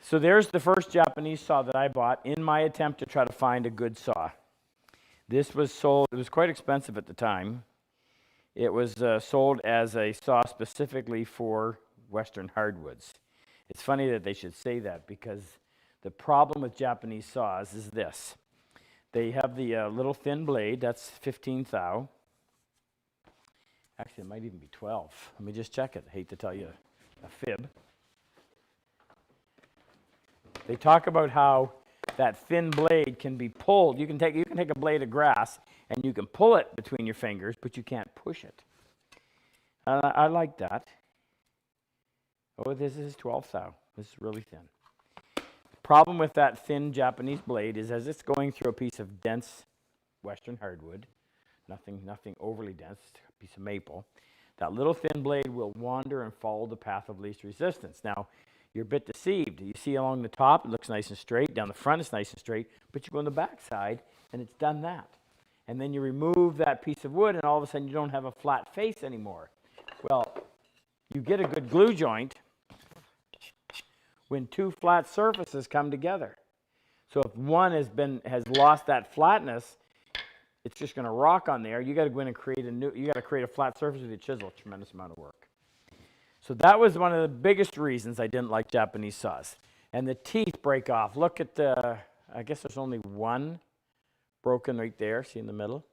So there's the first Japanese saw that I bought in my attempt to try to find a good saw. This was sold, it was quite expensive at the time. It was sold as a saw specifically for Western hardwoods. It's funny that they should say that because the problem with Japanese saws is this. They have the little thin blade, that's 15 thou. Actually, it might even be 12. Let me just check it. I hate to tell you a fib. They talk about how that thin blade can be pulled. You can take a blade of grass and you can pull it between your fingers, but you can't push it. I like that. Oh, this is 12 thou. This is really thin. The problem with that thin Japanese blade is as it's going through a piece of dense Western hardwood, nothing overly dense, a piece of maple, that little thin blade will wander and follow the path of least resistance. Now, you're a bit deceived. You see along the top, it looks nice and straight. Down the front, it's nice and straight. But you go on the back side, and it's done that. And then you remove that piece of wood, and all of a sudden, you don't have a flat face anymore. Well, you get a good glue joint when two flat surfaces come together. So if one has lost that flatness, it's just going to rock on there. You got to go in and create a flat surface with a chisel. Tremendous amount of work. So that was one of the biggest reasons I didn't like Japanese saws. And the teeth break off. Look at I guess there's only one broken right there, see in the middle?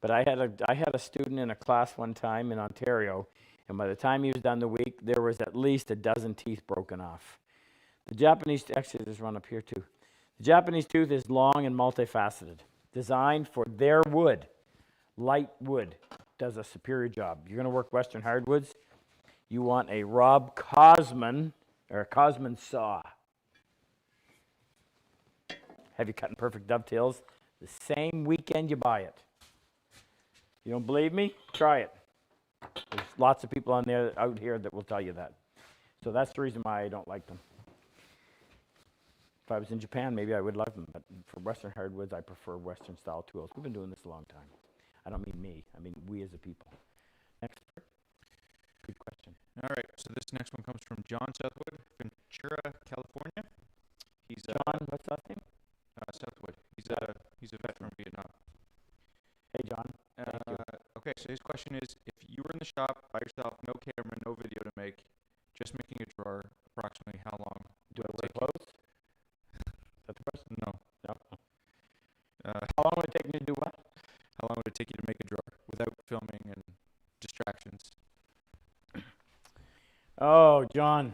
But I had a student in a class one time in Ontario, and by the time he was done the week, there was at least a dozen teeth broken off. The Japanese, actually there's one up here too. The Japanese tooth is long and multifaceted, designed for their wood. Light wood does a superior job. You're going to work Western hardwoods, you want a RobCosman or a Cosman saw. Have you cutting perfect dovetails the same weekend you buy it. You don't believe me? Try it. There's lots of people out here that will tell you that. So that's the reason why I don't like them. If I was in Japan, maybe I would love them, but for Western hardwoods, I prefer Western style tools. We've been doing this a long time. I don't mean me. I mean we as a people. Next. Good question. All right, so this next one comes from John Southwood, Ventura, California. He's John, what's that name? Southwood. He's a vet from Vietnam. Hey, John. Thank you. Okay, so his question is, if you were in the shop by yourself, no camera, no video to make, just making a drawer, approximately how long Do I would wear it take clothes? Is that the question? No. How long would it take me to do what? How long would it take you to make a drawer without filming and distractions? Oh, John.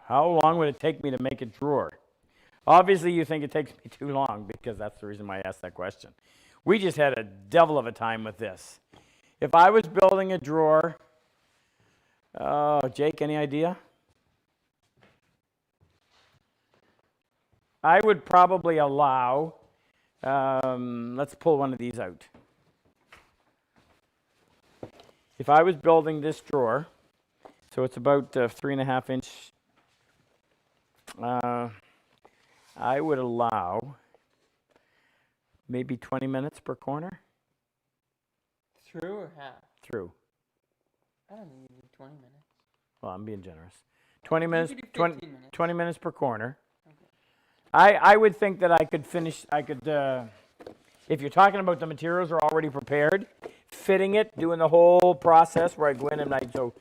How long would it take me to make a drawer? Obviously, you think it takes me too long because that's the reason why I asked that question. We just had a devil of a time with this. If I was building a drawer, Jake, any idea? I would probably allow, let's pull one of these out. If I was building this drawer, so it's about 3.5 inch, I would allow maybe 20 minutes per corner. Through or half? Through. I don't think you need 20 minutes. Well, I'm being generous. 20 minutes, You could do 20, 15 minutes. 20 minutes per corner. Okay. I would think that I could finish, If you're talking about the materials are already prepared, fitting it, doing the whole process where I go in and I'm so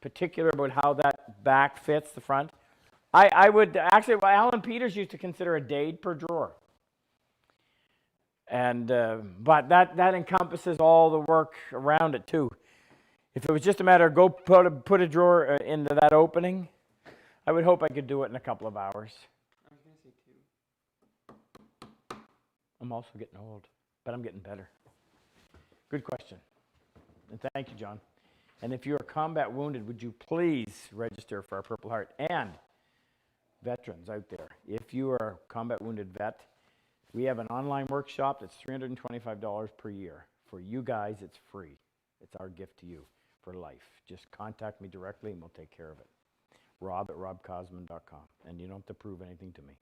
particular about how that back fits the front, I would actually, well, Alan Peters used to consider a dade per drawer. And, but that encompasses all the work around it too. If it was just a matter of go put a drawer into that opening, I would hope I could do it in a couple of hours. I was gonna say 2. I'm also getting old, but I'm getting better. Good question. And thank you, John. And if you're combat wounded, would you please register for our Purple Heart? And veterans out there, if you are a combat wounded vet, we have an online workshop that's $325 per year. For you guys, it's free. It's our gift to you for life. Just contact me directly and we'll take care of it. Rob@RobCosman.com. And you don't have to prove anything to me.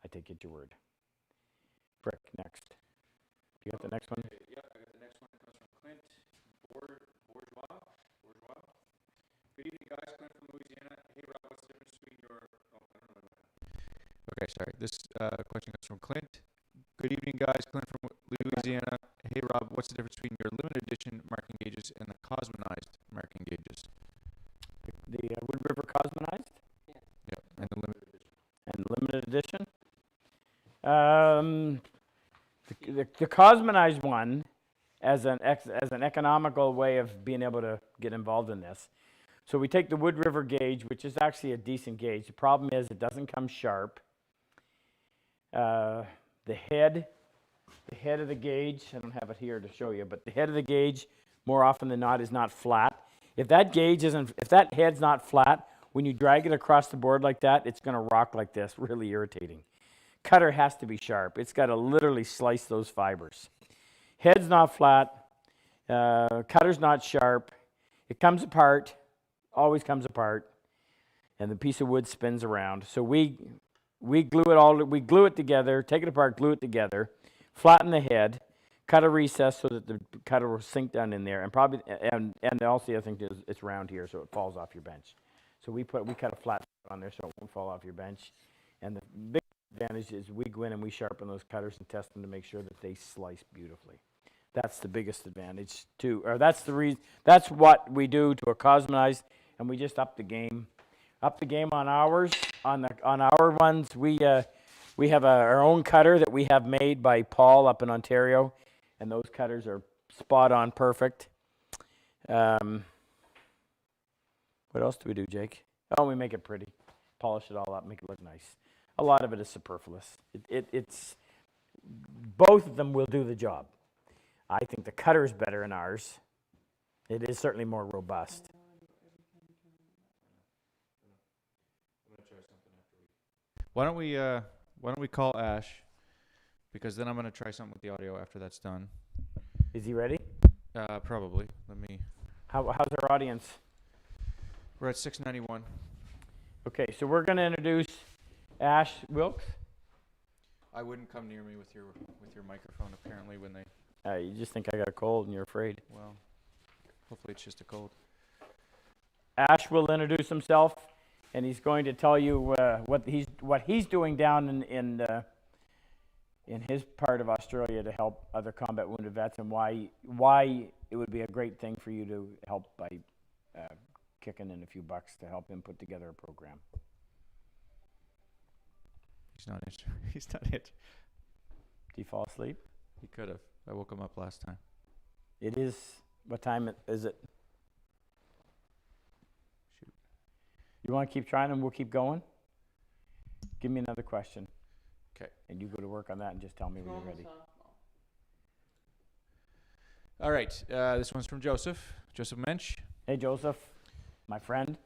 I take it your word. Brick, next. You got the next one? Okay, yeah, I got the next one. It comes from Clint Bourgeois. Good evening, guys. Clint from Louisiana. Hey, Rob, what's the difference between your... Oh, I don't know about that. Okay, sorry. This question comes from Clint. Good evening, guys. Clint from Louisiana. Hey, Rob, what's the difference between your limited edition marking gauges and the Cosmanized marking gauges? The Wood River Cosmanized? Yep, and the limited edition. And limited edition? The Cosmanized one, as an economical way of being able to get involved in this. So we take the Wood River gauge, which is actually a decent gauge. The problem is it doesn't come sharp. The head of the gauge, I don't have it here to show you, but the head of the gauge, more often than not, is not flat. If that head's not flat, when you drag it across the board like that, it's going to rock like this, really irritating. Cutter has to be sharp. It's got to literally slice those fibers. Head's not flat. Cutter's not sharp. It comes apart, always comes apart, and the piece of wood spins around. So we glue it together, take it apart, glue it together, flatten the head, cut a recess so that the cutter will sink down in there, and also the other thing is it's round here so it falls off your bench. So we cut a flat on there so it won't fall off your bench. And the big advantage is we go in and we sharpen those cutters and test them to make sure that they slice beautifully. That's the biggest advantage too, or that's what we do to a Cosmanized, and we just up the game. Up the game on ours. On our ones, we have our own cutter that we have made by Paul up in Ontario, and those cutters are spot on perfect. What else do we do, Jake? Oh, we make it pretty, polish it all up, make it look nice. A lot of it is superfluous. It's both of them will do the job. I think the cutter is better in ours. It is certainly more robust. Why don't we call Ash? Because then I'm going to try something with the audio after that's done. Is he ready? Probably. Let me... How's our audience? We're at 691. Okay, so we're going to introduce Ash Wilkes. I wouldn't come near me with your microphone, apparently, when they... You just think I got a cold and you're afraid. Well, hopefully it's just a cold. Ash will introduce himself, and he's going to tell you what he's doing down in his part of Australia to help other combat wounded vets, and why it would be a great thing for you to help by kicking in a few bucks to help him put together a program. He's not it. He's not it. Did he fall asleep? He could have. I woke him up last time. It is. What time is it? Shoot. You want to keep trying and we'll keep going? Give me another question. Okay. And you go to work on that and just tell me when you're ready. All right. This one's from Joseph Mensch. Hey, Joseph, my friend.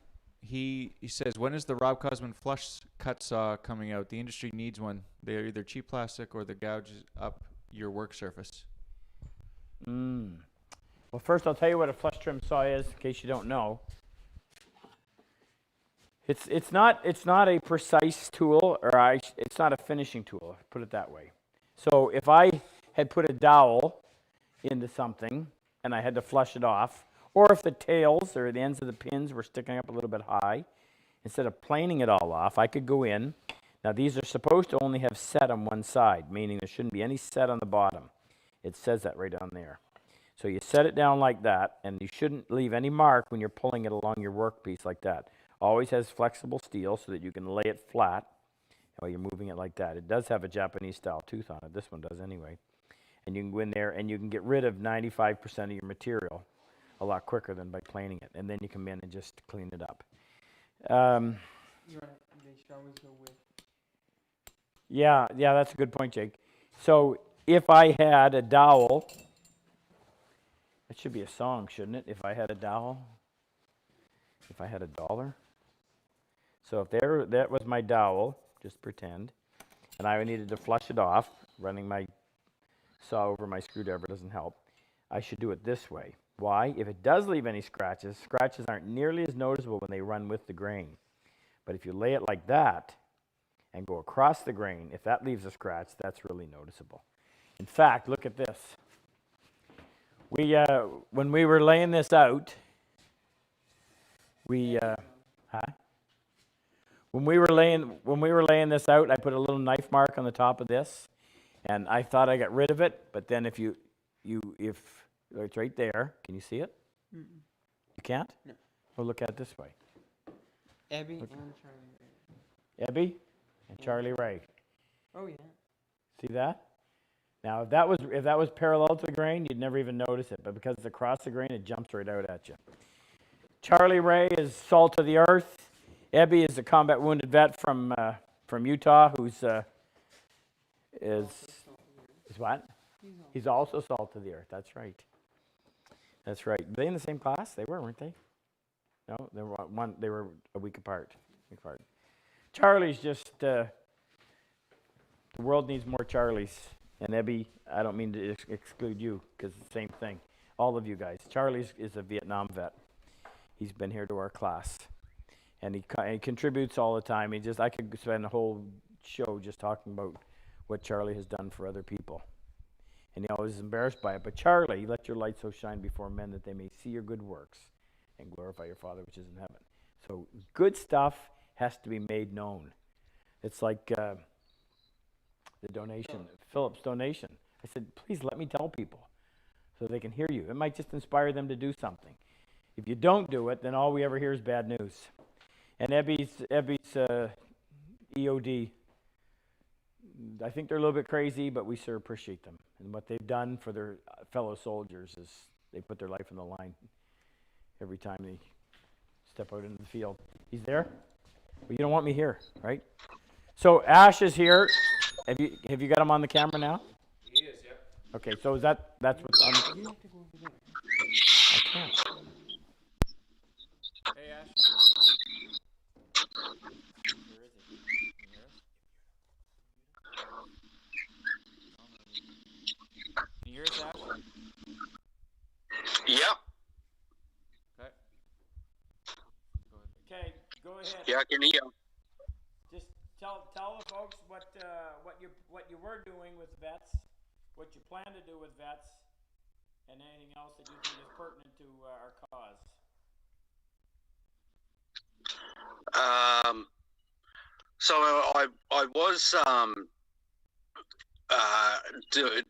He says, when is the Rob Cosman flush cut saw coming out? The industry needs one. They are either cheap plastic or they gouge up your work surface. Well, first I'll tell you what a flush trim saw is, in case you don't know. It's not a precise tool, or it's not a finishing tool. Put it that way. So if I had put a dowel into something and I had to flush it off, or if the tails or the ends of the pins were sticking up a little bit high, instead of planing it all off, I could go in. Now these are supposed to only have set on one side, meaning there shouldn't be any set on the bottom. It says that right on there. So you set it down like that, and you shouldn't leave any mark when you're pulling it along your workpiece like that. Always has flexible steel so that you can lay it flat while you're moving it like that. It does have a Japanese style tooth on it. This one does anyway. And you can go in there and you can get rid of 95% of your material a lot quicker than by planing it. And then you come in and just clean it up. You want they should always go with. Yeah, that's a good point, Jake. So if I had a dowel, that should be a song, shouldn't it? If I had a dowel, if I had a dollar. So if that was my dowel, just pretend, and I needed to flush it off, running my saw over my screwdriver doesn't help. I should do it this way. Why? If it does leave any scratches, scratches aren't nearly as noticeable when they run with the grain. But if you lay it like that and go across the grain, if that leaves a scratch, that's really noticeable. In fact, look at this. When we were laying this out, when we were laying this out, I put a little knife mark on the top of this, and I thought I got rid of it. But then if it's right there, can you see it? Mm-mm. You can't? No. Oh, look at it this way. Abby Okay. and Charlie. Ebby and Charlie Ray. Oh yeah. See that? Now, if that was parallel to the grain, you'd never even notice it. But because it's across the grain, it jumps right out at you. Charlie Ray is salt of the earth. Ebby is a combat wounded vet from Utah, who's is what? He's also salt of the earth. That's right. That's right. Were they in the same class? They were, weren't they? No, they were one. They were a week apart. Charlie's just the world needs more Charlies. And Ebby, I don't mean to exclude you, because it's the same thing. All of you guys. Charlie is a Vietnam vet. He's been here to our class, and he contributes all the time. I could spend a whole show just talking about what Charlie has done for other people, and he always is embarrassed by it. But Charlie, let your light so shine before men that they may see your good works and glorify your Father which is in heaven. So good stuff has to be made known. It's like the donation, Philip's donation. I said, please let me tell people so they can hear you. It might just inspire them to do something. If you don't do it, then all we ever hear is bad news. And Ebby's EOD, I think they're a little bit crazy, but we sure appreciate them. And what they've done for their fellow soldiers is they put their life on the line every time they step out into the field. He's there? Well, you don't want me here, right? So Ash is here. Have you got him on the camera now? He is, yep. Okay, so that's what's on. You have to go over there. I can't. Hey, Ash. Where is he? Can you hear us? Can you hear us, Ash? Yep. Okay. Okay, go ahead. Yeah, I can hear. Just tell the folks what you were doing with vets, what you plan to do with vets, and anything else that you think is pertinent to our cause. So I was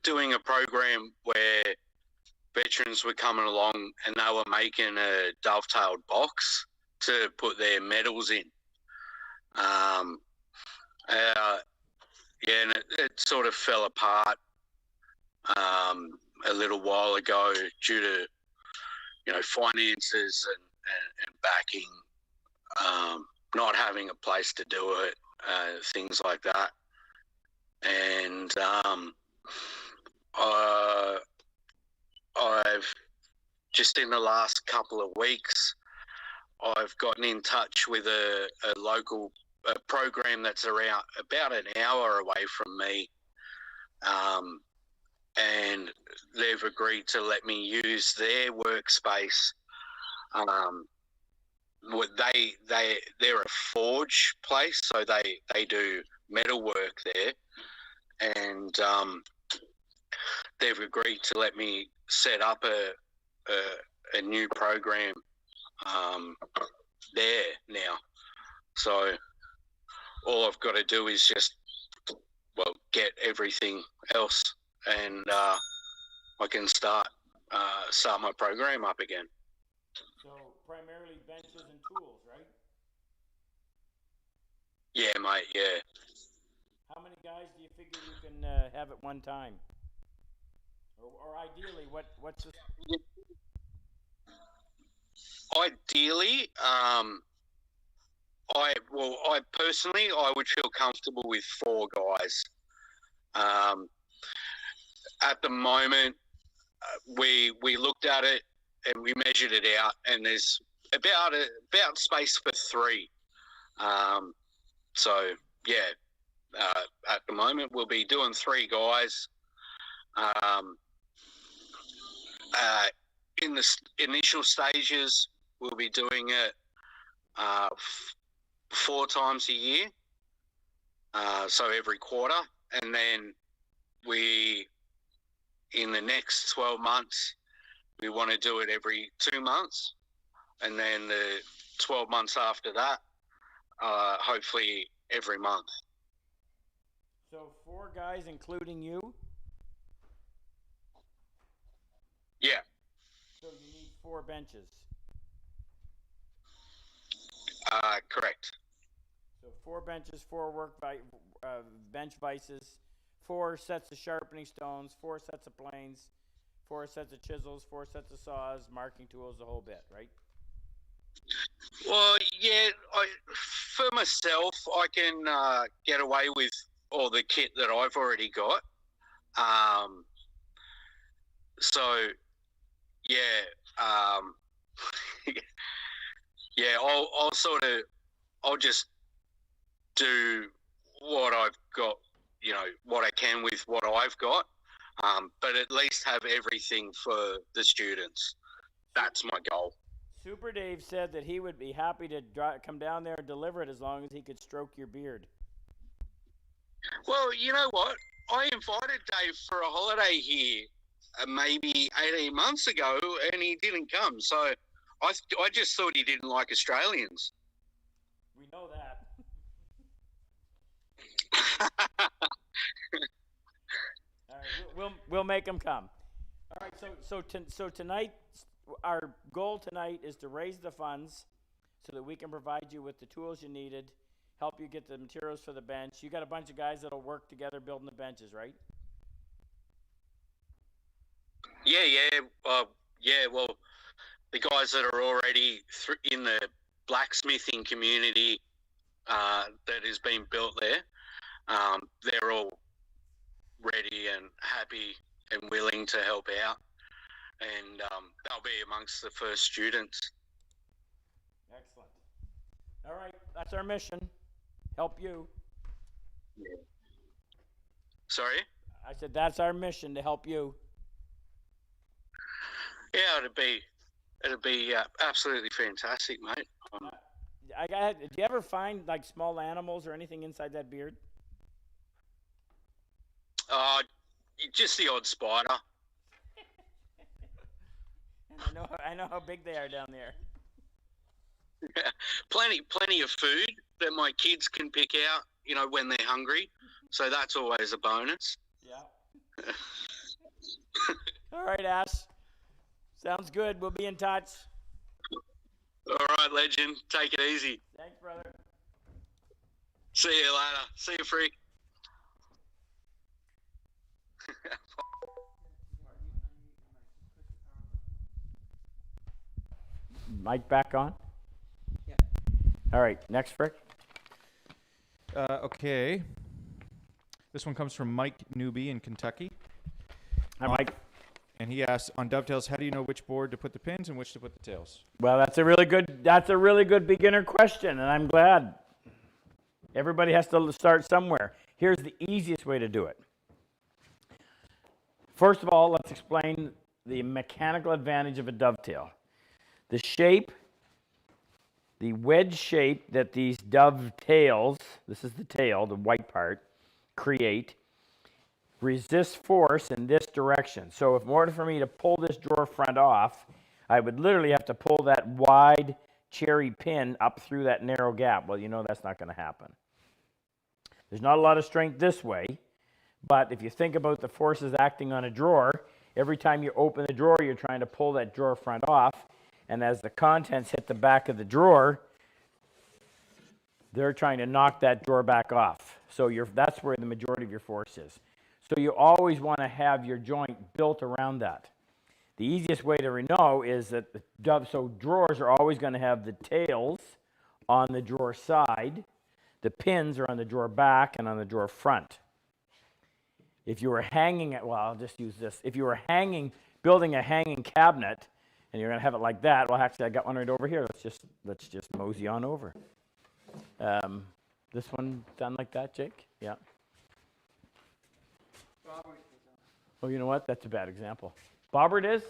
doing a program where veterans were coming along and they were making a dovetailed box to put their medals in. And it sort of fell apart a little while ago due to finances and backing, not having a place to do it, things like that. And I've just in the last couple of weeks, I've gotten in touch with a local program that's around about an hour away from me, and they've agreed to let me use their workspace. They're a forge place, so they do metal work there, and they've agreed to let me set up a new program there now. So all I've got to do is just, well, get everything else, and I can start my program up again. So primarily benches and tools, right? Yeah, mate. Yeah. How many guys do you figure you can have at one time? Or ideally, what's the... Ideally, I personally, I would feel comfortable with 4 guys. At the moment, we looked at it and we measured it out, and there's about space for 3. So yeah, at the moment we'll be doing 3 guys. In the initial stages, we'll be doing it 4 times a year, so every quarter, and then in the next 12 months, we want to do it every 2 months, and then the 12 months after that, hopefully every month. So 4 guys, including you? Yeah. So you need 4 benches. Correct. So 4 benches, 4 bench vices, 4 sets of sharpening stones, 4 sets of planes, 4 sets of chisels, 4 sets of saws, marking tools, the whole bit, right? Well, yeah, for myself, I can get away with all the kit that I've already got. So, yeah, yeah, I'll just do what I've got, what I can with what I've got, but at least have everything for the students. That's my goal. Super Dave said that he would be happy to come down there and deliver it as long as he could stroke your beard. Well, you know what? I invited Dave for a holiday here maybe 18 months ago, and he didn't come. So I just thought he didn't like Australians. We know that. All right, we'll make him come. All right, so tonight, our goal tonight is to raise the funds so that we can provide you with the tools you needed, help you get the materials for the bench. You got a bunch of guys that'll work together building the benches, right? Yeah. Well, the guys that are already in the blacksmithing community that has been built there, they're all ready and happy and willing to help out, and they'll be amongst the first students. Excellent. All right, that's our mission. Help you. Yeah. Sorry? I said that's our mission, to help you. Yeah, it'd be absolutely fantastic, mate. Do you ever find like small animals or anything inside that beard? Just the odd spider. And I know how big they are down there. Plenty of food that my kids can pick out, when they're hungry. So that's always a bonus. Yeah. All right, Ash. Sounds good. We'll be in touch. All right, legend. Take it easy. Thanks, brother. See you later. See you, freak. Mic back on? Yeah. All right, next, Frick. Okay. This one comes from Mike Newby in Kentucky. Hi, Mike. And he asks, on Dovetails, how do you know which board to put the pins and which to put the tails? Well, that's a really good beginner question, and I'm glad. Everybody has to start somewhere. Here's the easiest way to do it. First of all, let's explain the mechanical advantage of a dovetail. The shape, the wedge shape that these dovetails, this is the tail, the white part, create, resists force in this direction. So in order for me to pull this drawer front off, I would literally have to pull that wide cherry pin up through that narrow gap. Well, that's not going to happen. There's not a lot of strength this way, but if you think about the forces acting on a drawer, every time you open the drawer, you're trying to pull that drawer front off, and as the contents hit the back of the drawer, they're trying to knock that drawer back off. So that's where the majority of your force is. So you always want to have your joint built around that. The easiest way to know is that so drawers are always going to have the tails on the drawer side. The pins are on the drawer back and on the drawer front. If you were hanging it, well, I'll just use this. If you were building a hanging cabinet, and you're going to have it like that, well, actually, I got one right over here. Let's just mosey on over. This one done like that, Jake? Yeah. Oh, you know what? That's a bad example. Bobbert is?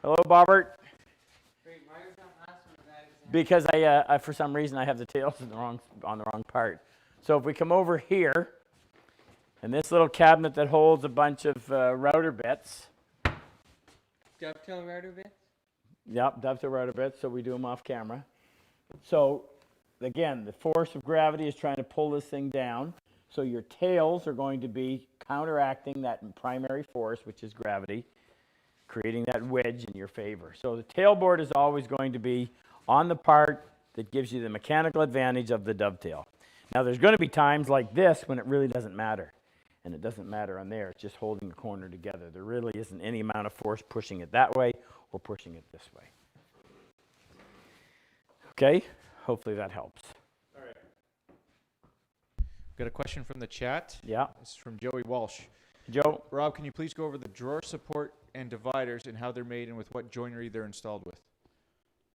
Hello, Bobbert? Wait, why was that last one a bad example? Because I for some reason, I have the tails on the wrong part. So if we come over here, and this little cabinet that holds a bunch of router bits. Dovetail router bits? Yep, dovetail router bits, so we do them off camera. So, again, the force of gravity is trying to pull this thing down. So your tails are going to be counteracting that primary force, which is gravity, creating that wedge in your favor. So the tailboard is always going to be on the part that gives you the mechanical advantage of the dovetail. Now, there's going to be times like this when it really doesn't matter. And it doesn't matter on there. It's just holding the corner together. There really isn't any amount of force pushing it that way or pushing it this way. Okay? Hopefully that helps. All right. Got a question from the chat. Yeah. This is from Joey Walsh. Joe? Rob, can you please go over the drawer support and dividers and how they're made and with what joinery they're installed with?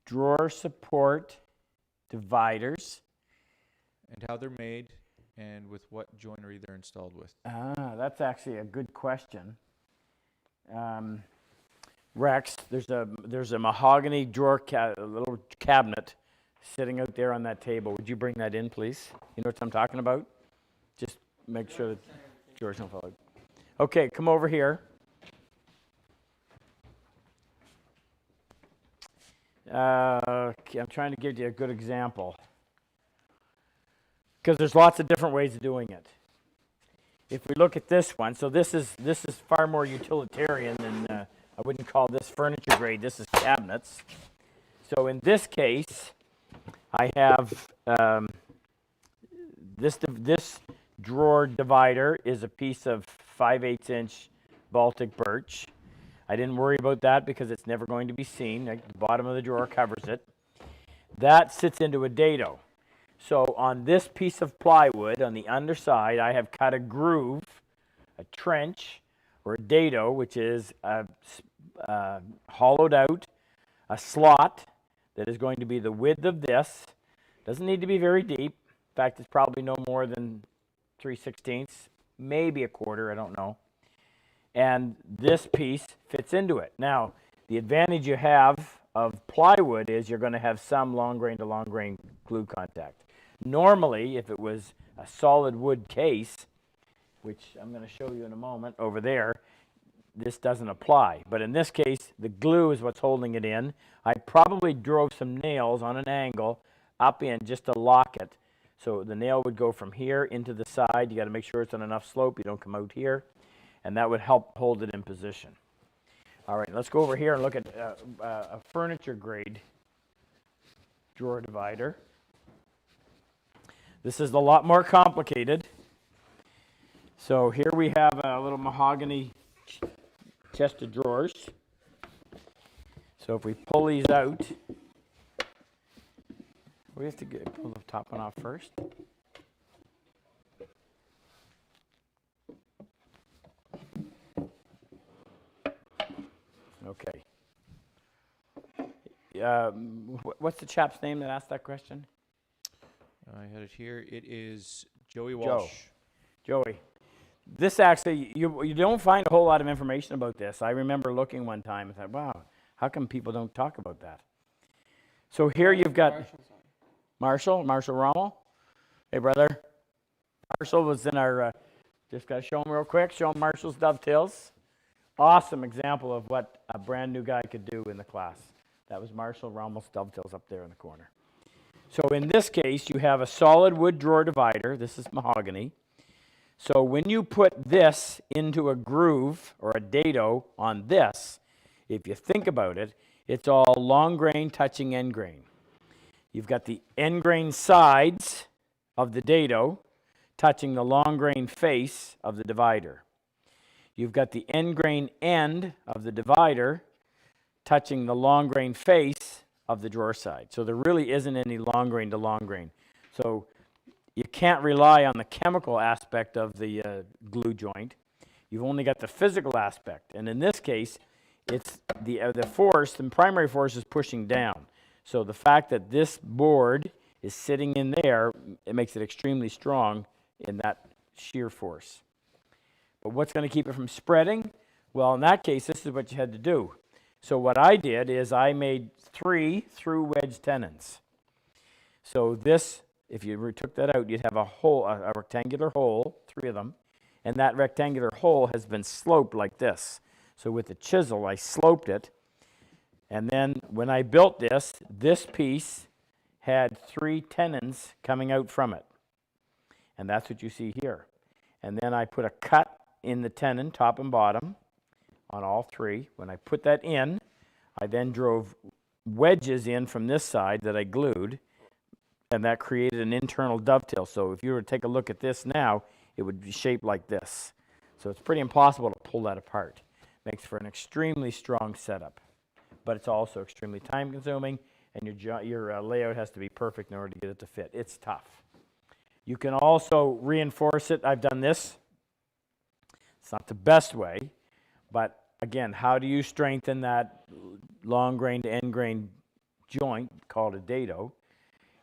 Drawer support, dividers. And how they're made and with what joinery they're installed with. That's actually a good question. Rex, there's a mahogany drawer, a little cabinet sitting out there on that table. Would you bring that in, please? You know what I'm talking about? Just make sure that George don't follow. Okay, come over here. Okay, I'm trying to give you a good example. Because there's lots of different ways of doing it. If we look at this one, so this is far more utilitarian than, I wouldn't call this furniture grade, this is cabinets. So in this case, I have this drawer divider is a piece of 5/8 inch Baltic birch. I didn't worry about that because it's never going to be seen. Like the bottom of the drawer covers it. That sits into a dado. So on this piece of plywood, on the underside, I have cut a groove, a trench, or a dado, which is hollowed out, a slot that is going to be the width of this. Doesn't need to be very deep. In fact, it's probably no more than 3/16, maybe a quarter, I don't know. And this piece fits into it. Now, the advantage you have of plywood is you're going to have some long grain to long grain glue contact. Normally, if it was a solid wood case, which I'm going to show you in a moment over there, this doesn't apply. But in this case, the glue is what's holding it in. I probably drove some nails on an angle up in just to lock it. So the nail would go from here into the side. You got to make sure it's on enough slope. You don't come out here. And that would help hold it in position. All right, let's go over here and look at a furniture grade drawer divider. This is a lot more complicated. So here we have a little mahogany chest of drawers. So if we pull these out, we have to pull the top one off first. Okay. What's the chap's name that asked that question? I had it here. It is Joey Walsh. Joey. This actually, you don't find a whole lot of information about this. I remember looking one time and thought, wow, how come people don't talk about that? So here you've got Marshall Rommel. Hey, brother. Marshall was in our, just got to show him real quick, show him Marshall's Dovetails. Awesome example of what a brand new guy could do in the class. That was Marshall Rommel's Dovetails up there in the corner. So in this case, you have a solid wood drawer divider. This is mahogany. So when you put this into a groove or a dado on this, if you think about it, it's all long grain touching end grain. You've got the end grain sides of the dado touching the long grain face of the divider. You've got the end grain end of the divider touching the long grain face of the drawer side. So there really isn't any long grain to long grain. So you can't rely on the chemical aspect of the glue joint. You've only got the physical aspect. And in this case, it's the force, the primary force is pushing down. So the fact that this board is sitting in there, it makes it extremely strong in that shear force. But what's going to keep it from spreading? Well, in that case, this is what you had to do. So what I did is I made 3 through wedge tenons. So this, if you took that out, you'd have a hole, a rectangular hole, 3 of them, and that rectangular hole has been sloped like this. So with the chisel, I sloped it, and then when I built this, this piece had 3 tenons coming out from it. And that's what you see here. And then I put a cut in the tenon, top and bottom, on all 3. When I put that in, I then drove wedges in from this side that I glued, and that created an internal dovetail. So if you were to take a look at this now, it would be shaped like this. So it's pretty impossible to pull that apart. Makes for an extremely strong setup, but it's also extremely time consuming, and your layout has to be perfect in order to get it to fit. It's tough. You can also reinforce it. I've done this. It's not the best way, but again, how do you strengthen that long grain to end grain joint called a dado?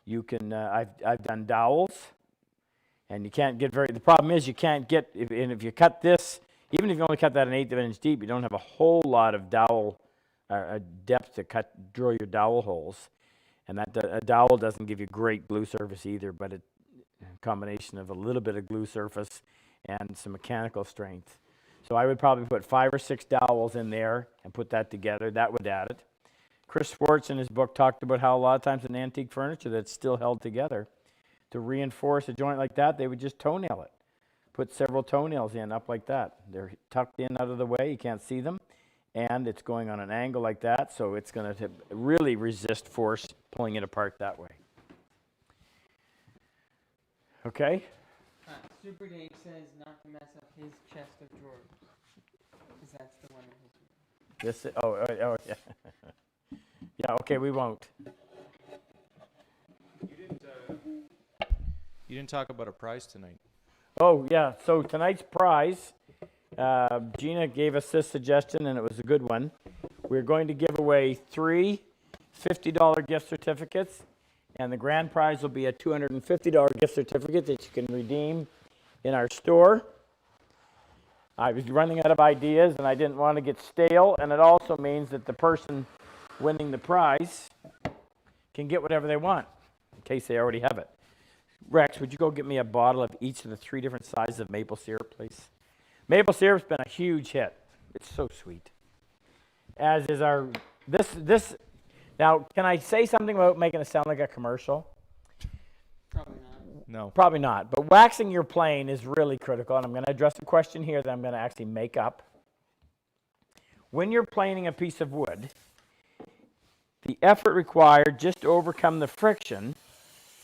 You can, I've done dowels, and you can't get the problem is you can't get, if you cut this, even if you only cut that 1/8 of an inch deep, you don't have a whole lot of dowel, depth to drill your dowel holes. And a dowel doesn't give you great glue surface either, but a combination of a little bit of glue surface and some mechanical strength. So I would probably put 5 or 6 dowels in there and put that together. That would add it. Chris Schwartz in his book talked about how a lot of times in antique furniture that's still held together, to reinforce a joint like that, they would just toenail it. Put several toenails in up like that. They're tucked in out of the way, you can't see them, and it's going on an angle like that, so it's going to really resist force pulling it apart that way. Okay? Super Dave says not to mess up his chest of drawers. Because that's the one that This, yeah. Yeah, okay, we won't. You didn't talk about a prize tonight. Oh, yeah, so tonight's prize, Gina gave us this suggestion, and it was a good one. We're going to give away 3 $50 gift certificates, and the grand prize will be a $250 gift certificate that you can redeem in our store. I was running out of ideas, and I didn't want to get stale, and it also means that the person winning the prize can get whatever they want, in case they already have it. Rex, would you go get me a bottle of each of the 3 different sizes of maple syrup, please? Maple syrup's been a huge hit. It's so sweet. As is our, this, now, can I say something about making it sound like a commercial? probably not. No. Probably not, but waxing your plane is really critical, and I'm going to address a question here that I'm going to actually make up. When you're planing a piece of wood, the effort required just to overcome the friction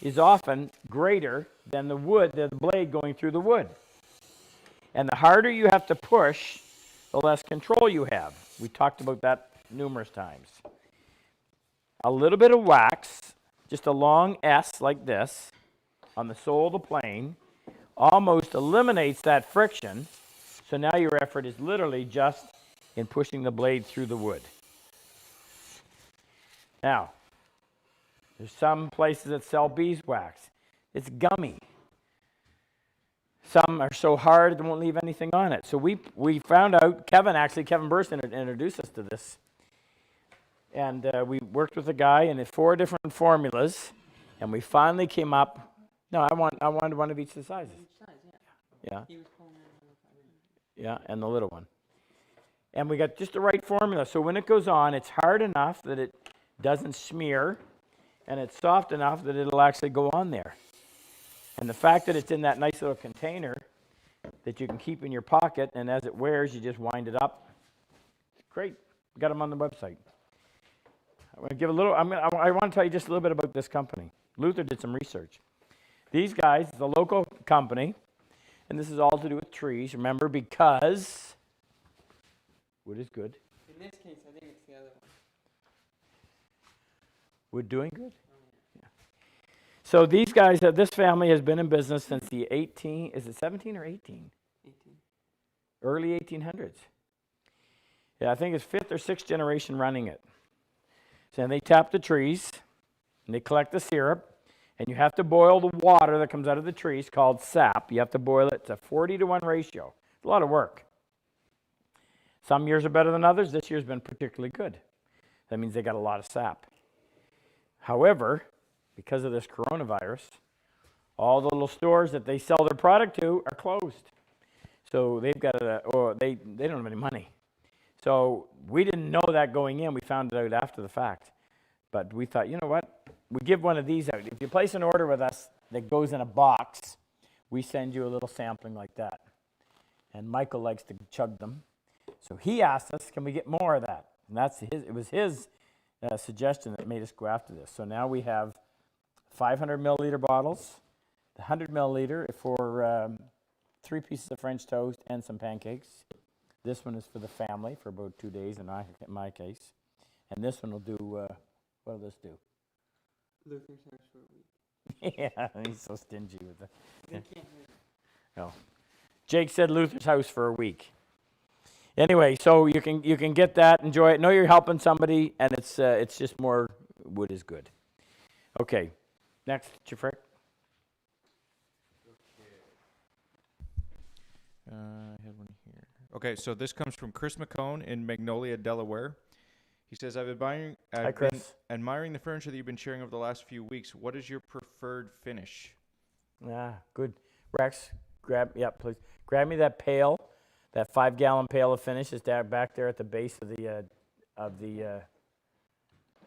is often greater than the blade going through the wood. And the harder you have to push, the less control you have. We talked about that numerous times. A little bit of wax, just a long S like this, on the sole of the plane, almost eliminates that friction, so now your effort is literally just in pushing the blade through the wood. Now, there's some places that sell beeswax. It's gummy. Some are so hard they won't leave anything on it. So we found out, Kevin Burst introduced us to this. And we worked with a guy in 4 different formulas, and we finally came up. No, I wanted one of each of the sizes. Each size, yeah. Yeah, He was pulling that yeah, and the little one. And we got just the right formula. So when it goes on, it's hard enough that it doesn't smear, and it's soft enough that it'll actually go on there. And the fact that it's in that nice little container that you can keep in your pocket, and as it wears, you just wind it up. It's great. We got them on the website. I want to give a little. I want to tell you just a little bit about this company. Luther did some research. These guys, the local company, and this is all to do with trees. Remember, because wood is good. In this case, I think it's the other one. Wood doing good. Yeah. So these guys, this family has been in business since the 17 or 18? 18. Early 1800s. Yeah, I think it's 5th or 6th generation running it. So they tap the trees, and they collect the syrup, and you have to boil the water that comes out of the trees called sap. You have to boil it. It's a 40-to-1 ratio. It's a lot of work. Some years are better than others. This year's been particularly good. That means they got a lot of sap. However, because of this coronavirus, all the little stores that they sell their product to are closed. So they've got they don't have any money. So we didn't know that going in. We found it out after the fact. But we thought, you know what? We give one of these out. If you place an order with us that goes in a box, we send you a little sampling like that. And Michael likes to chug them. So he asked us, can we get more of that? And it was his suggestion that made us go after this. So now we have 500 milliliter bottles, the 100 milliliter for 3 pieces of French toast and some pancakes. This one is for the family for about 2 days in my case. And this one will do, what will this do? Luther's house for a week. Yeah, he's so stingy with it. They can't hear. No. Jake said Luther's house for a week. Anyway, so you can get that, enjoy it. Know you're helping somebody, and it's just more wood is good. Okay, next, Jeffrey. I had one here. Okay, so this comes from Chris McCone in Magnolia, Delaware. He says, I've been admiring the furniture that you've been sharing over the last few weeks. What is your preferred finish? Good. Rex, please. Grab me that pail, that 5-gallon pail of finish is back there at the base of the,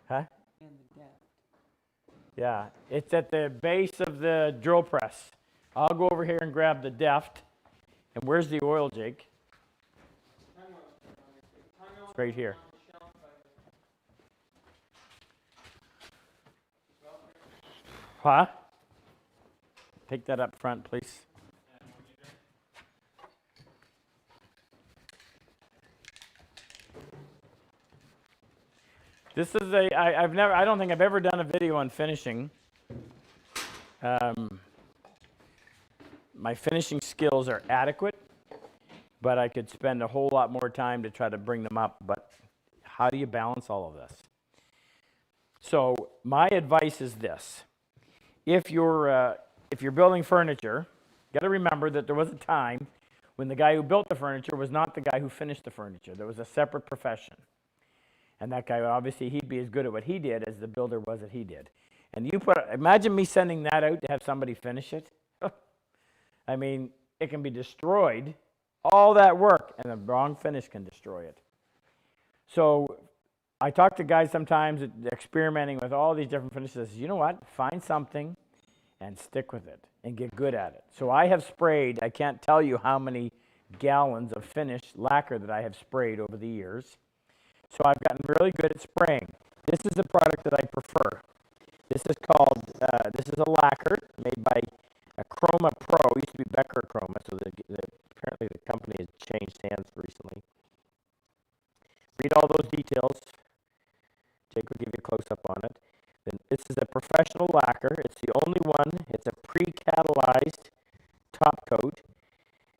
huh? And the depth. Yeah, it's at the base of the drill press. I'll go over here and grab the deft. And where's the oil, Jake? It's right here. Huh? Take that up front, please. This is I don't think I've ever done a video on finishing. My finishing skills are adequate, but I could spend a whole lot more time to try to bring them up. But how do you balance all of this? So my advice is this. If you're building furniture, you got to remember that there was a time when the guy who built the furniture was not the guy who finished the furniture. There was a separate profession. And that guy, obviously, he'd be as good at what he did as the builder was that he did. And imagine me sending that out to have somebody finish it. I mean, it can be destroyed, all that work, and the wrong finish can destroy it. So I talk to guys sometimes experimenting with all these different finishes. You know what? Find something and stick with it and get good at it. So I have sprayed, I can't tell you how many gallons of finished lacquer that I have sprayed over the years. So I've gotten really good at spraying. This is the product that I prefer. This is called, this is a lacquer made by a Chroma Pro. It used to be Becker Chroma, so apparently the company has changed hands recently. Read all those details. Jake will give you a close-up on it. Then this is a professional lacquer. It's the only one. It's a pre-catalyzed top coat.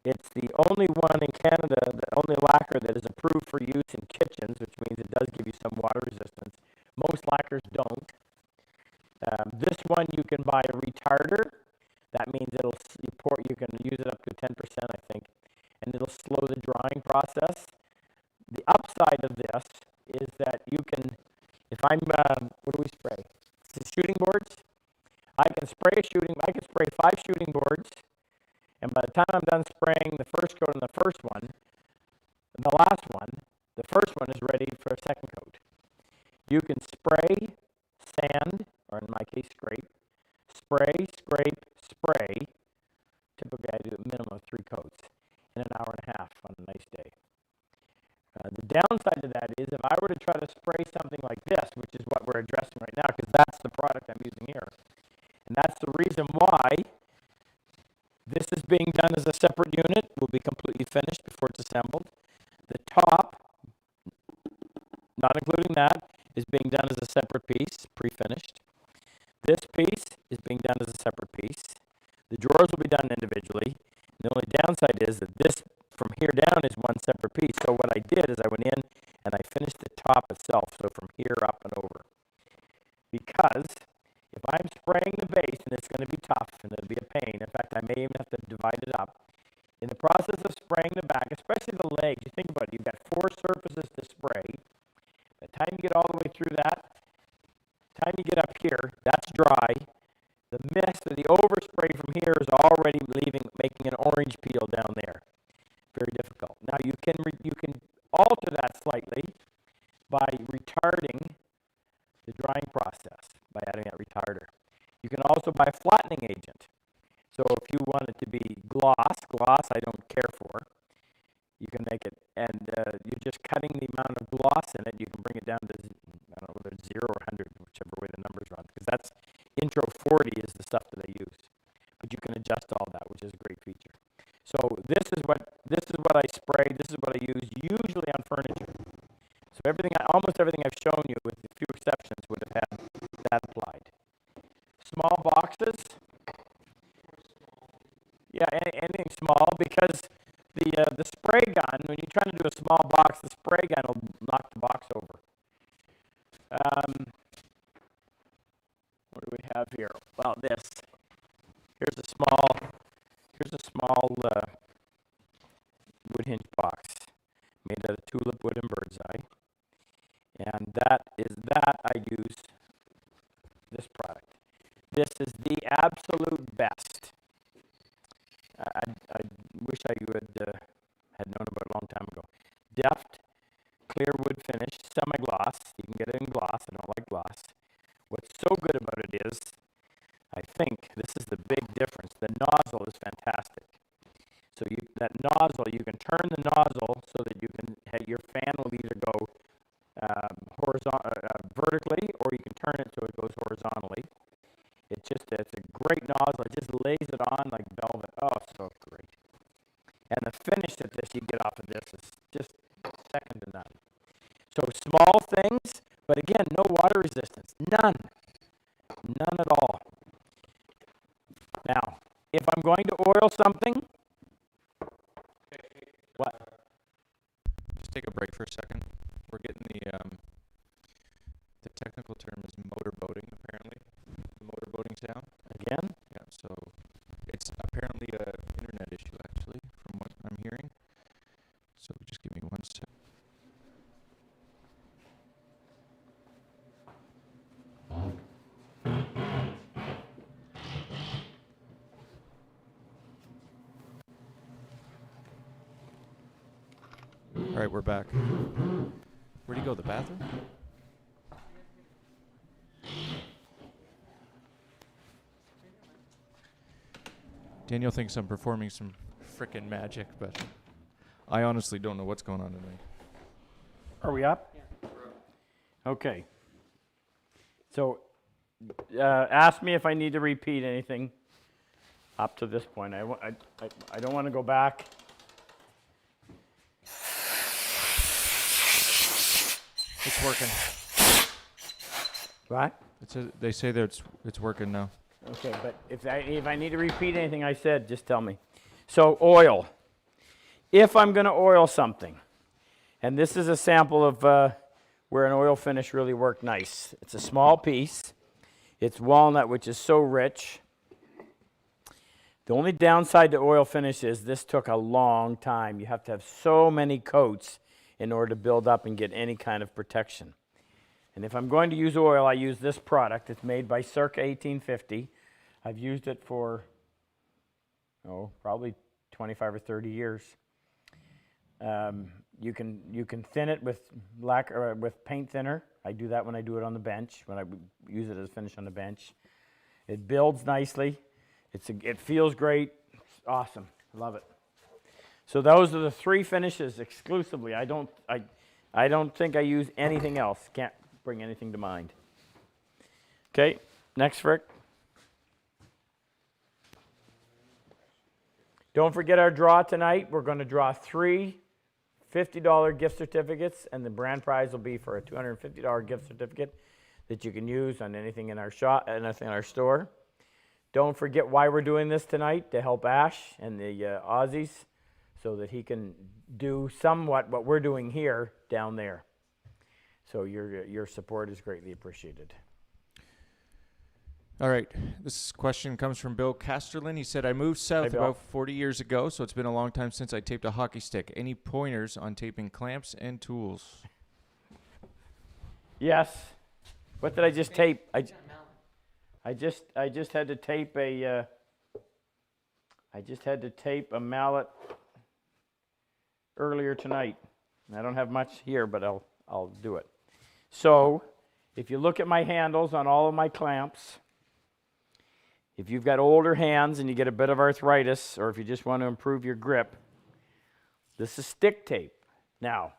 It's the only one in Canada, the only lacquer that is approved for use in kitchens, which means it does give you some water resistance. Most lacquers don't. This one you can buy a retarder. That means you can use it up to 10%, I think, and it'll slow the drying process. The upside of this is that you can, if I'm, what do we spray? Shooting boards. I can spray 5 shooting boards, and by the time I'm done spraying the first coat on the first one, the last one, the first one is ready for a second coat. You can spray, sand, or in The downside to that is if I were to try to spray something like this, which is what we're addressing right now, because that's the product I'm using here, and that's the reason why this is being done as a separate unit, will be completely finished before it's assembled. The top, not including that, is being done as a separate piece, pre-finished. This piece is being done as a separate piece. The drawers will be done individually. The only downside is that this from here down is one separate piece. So what I did is I went in and I finished the top itself, so from here up and over. Because if I'm spraying the base, and it's going to be tough and it'll be a pain, in fact I may even have to divide it up. In the process of spraying the back, especially the legs, you think about it, you've got 4 surfaces to spray. By the time you get all the way through that, time you get up here, that's dry. The mist or the overspray from here is already making an orange peel down there. Very difficult. Now you can alter that slightly by retarding the drying process, by adding that retarder. You can also buy a flattening agent. So if you want it to be gloss I don't care for, you can make it, and you're just cutting the amount of gloss in it. You can bring it down to, I don't know whether it's 0 or 100, whichever way the numbers run, because that's intro 40 is the stuff that I use. But you can adjust all that, which is a great feature. So this is what I spray. This is what I use usually on furniture. So almost everything I've shown you, with a few exceptions, would have had that applied. Small boxes. Yeah, anything small, because the spray gun, when you're trying to do a small box, the spray gun will knock the box over. What do we have here? Well, this. Here's a small wood hinge box made out of tulip wood and bird's eye. And I use this product. This is the absolute best. I wish I would had known about it a long time ago. Deft, clear wood finish, semi-gloss. You can get it in gloss. I don't like gloss. What's so good about it is, I think this is the big difference. The nozzle is fantastic. So that nozzle, you can turn the nozzle so that you can your fan will either go vertically, or you can turn it so it goes horizontally. It's a great nozzle. It just lays it on like velvet. Oh, so great. And the finish that you get off of this is just second to none. So small things, but again, no water resistance. None. None at all. Now, if I'm going to oil something, what? Just take a break for a second. We're getting the technical term is motor boating, apparently. The motor boating sound. Again? Yeah, so it's apparently a internet issue, actually, from what I'm hearing. So just give me 1 sec. All right, we're back. Where'd he go, the bathroom? Daniel thinks I'm performing some frickin' magic, but I honestly don't know what's going on tonight. Are we up? Yeah. Okay. So, ask me if I need to repeat anything up to this point. I don't want to go back. It's working. What? They say that it's working now. Okay, but if I need to repeat anything I said, just tell me. So oil. If I'm going to oil something, and this is a sample of where an oil finish really worked nice. It's a small piece. It's walnut, which is so rich. The only downside to oil finish is this took a long time. You have to have so many coats in order to build up and get any kind of protection. And if I'm going to use oil, I use this product. It's made by circa 1850. I've used it for, probably 25 or 30 years. You can thin it with with paint thinner. I do that when I do it on the bench, when I use it as a finish on the bench. It builds nicely. It feels great. It's awesome. Love it. So those are the 3 finishes exclusively. I don't think I use anything else. Can't bring anything to mind. Okay, next, Frick. Don't forget our draw tonight. We're going to draw 3 $50 gift certificates, and the grand prize will be for a $250 gift certificate that you can use on anything in our shop, anything in our store. Don't forget why we're doing this tonight, to help Ash and the Aussies so that he can do somewhat what we're doing here down there. So your support is greatly appreciated. All right. This question comes from Bill Casterlin. He said, I moved south Bill. about 40 years ago, so it's been a long time since I taped a hockey stick. Any pointers on taping clamps and tools? Yes. What did I just tape? I Got mallet. just had to tape a mallet earlier tonight. I don't have much here, but I'll do it. So, if you look at my handles on all of my clamps, if you've got older hands and you get a bit of arthritis, or if you just want to improve your grip, this is stick tape. Now,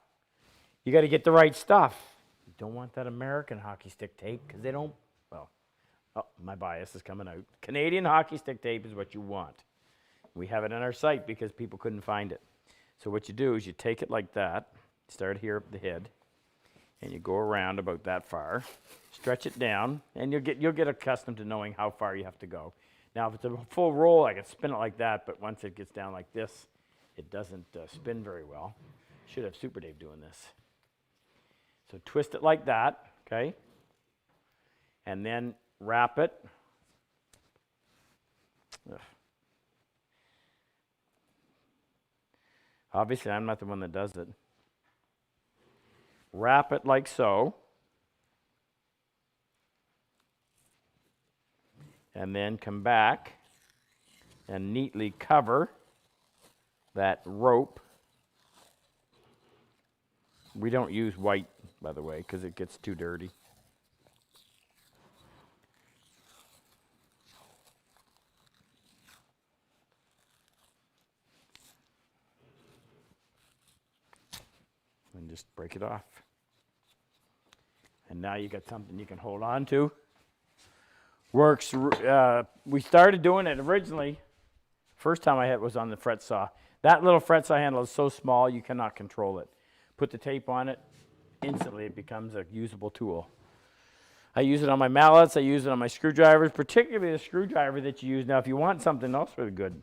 you got to get the right stuff. You don't want that American hockey stick tape because they don't, well, oh, my bias is coming out. Canadian hockey stick tape is what you want. We have it on our site because people couldn't find it. So what you do is you take it like that, start here at the head, and you go around about that far, stretch it down, and you'll get accustomed to knowing how far you have to go. Now, if it's a full roll, I can spin it like that, but once it gets down like this, it doesn't spin very well. Should have Super Dave doing this. So twist it like that, okay? And then wrap it. Ugh. Obviously, I'm not the one that does it. Wrap it like so. And then come back and neatly cover that rope. We don't use white, by the way, because it gets too dirty. And just break it off. And now you got something you can hold on to. Works. We started doing it originally. First time I had it was on the fret saw. That little fret saw handle is so small you cannot control it. Put the tape on it, instantly it becomes a usable tool. I use it on my mallets. I use it on my screwdrivers, particularly the screwdriver that you use. Now, if you want something else really good,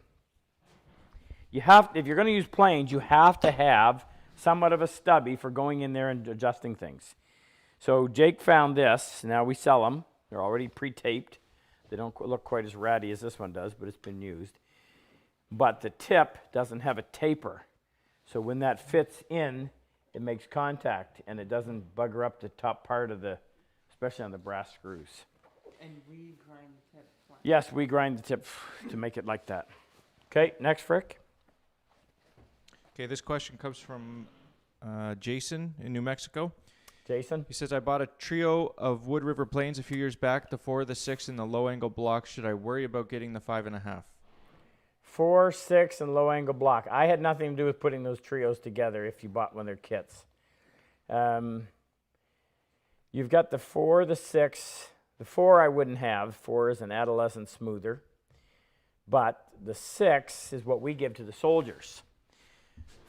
if you're going to use planes, you have to have somewhat of a stubby for going in there and adjusting things. So Jake found this. Now we sell them. They're already pre-taped. They don't look quite as ratty as this one does, but it's been used. But the tip doesn't have a taper. So when that fits in, it makes contact, and it doesn't bugger up the top part of the, especially on the brass screws. And we grind the tip flat. Yes, we grind the tip to make it like that. Okay, next, Frick. Okay, this question comes from Jason in New Mexico. Jason? He says, I bought a trio of Wood River planes a few years back, the 4, the 6, and the low-angle block. Should I worry about getting the 5.5? 4, 6, and low angle block. I had nothing to do with putting those trios together if you bought one of their kits. You've got the 4, the 6. The 4 I wouldn't have. 4 is an adolescent smoother. But the 6 is what we give to the soldiers.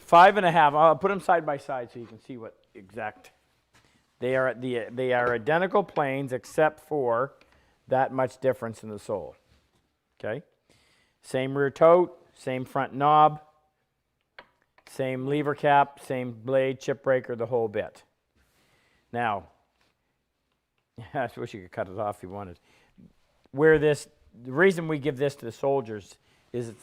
5.5, I'll put them side by side so you can see what exact. They are identical planes except for that much difference in the sole. Okay? Same rear tote, same front knob, same lever cap, same blade, chip breaker, the whole bit. Now, I wish you could cut it off if you wanted. The reason we give this to the soldiers is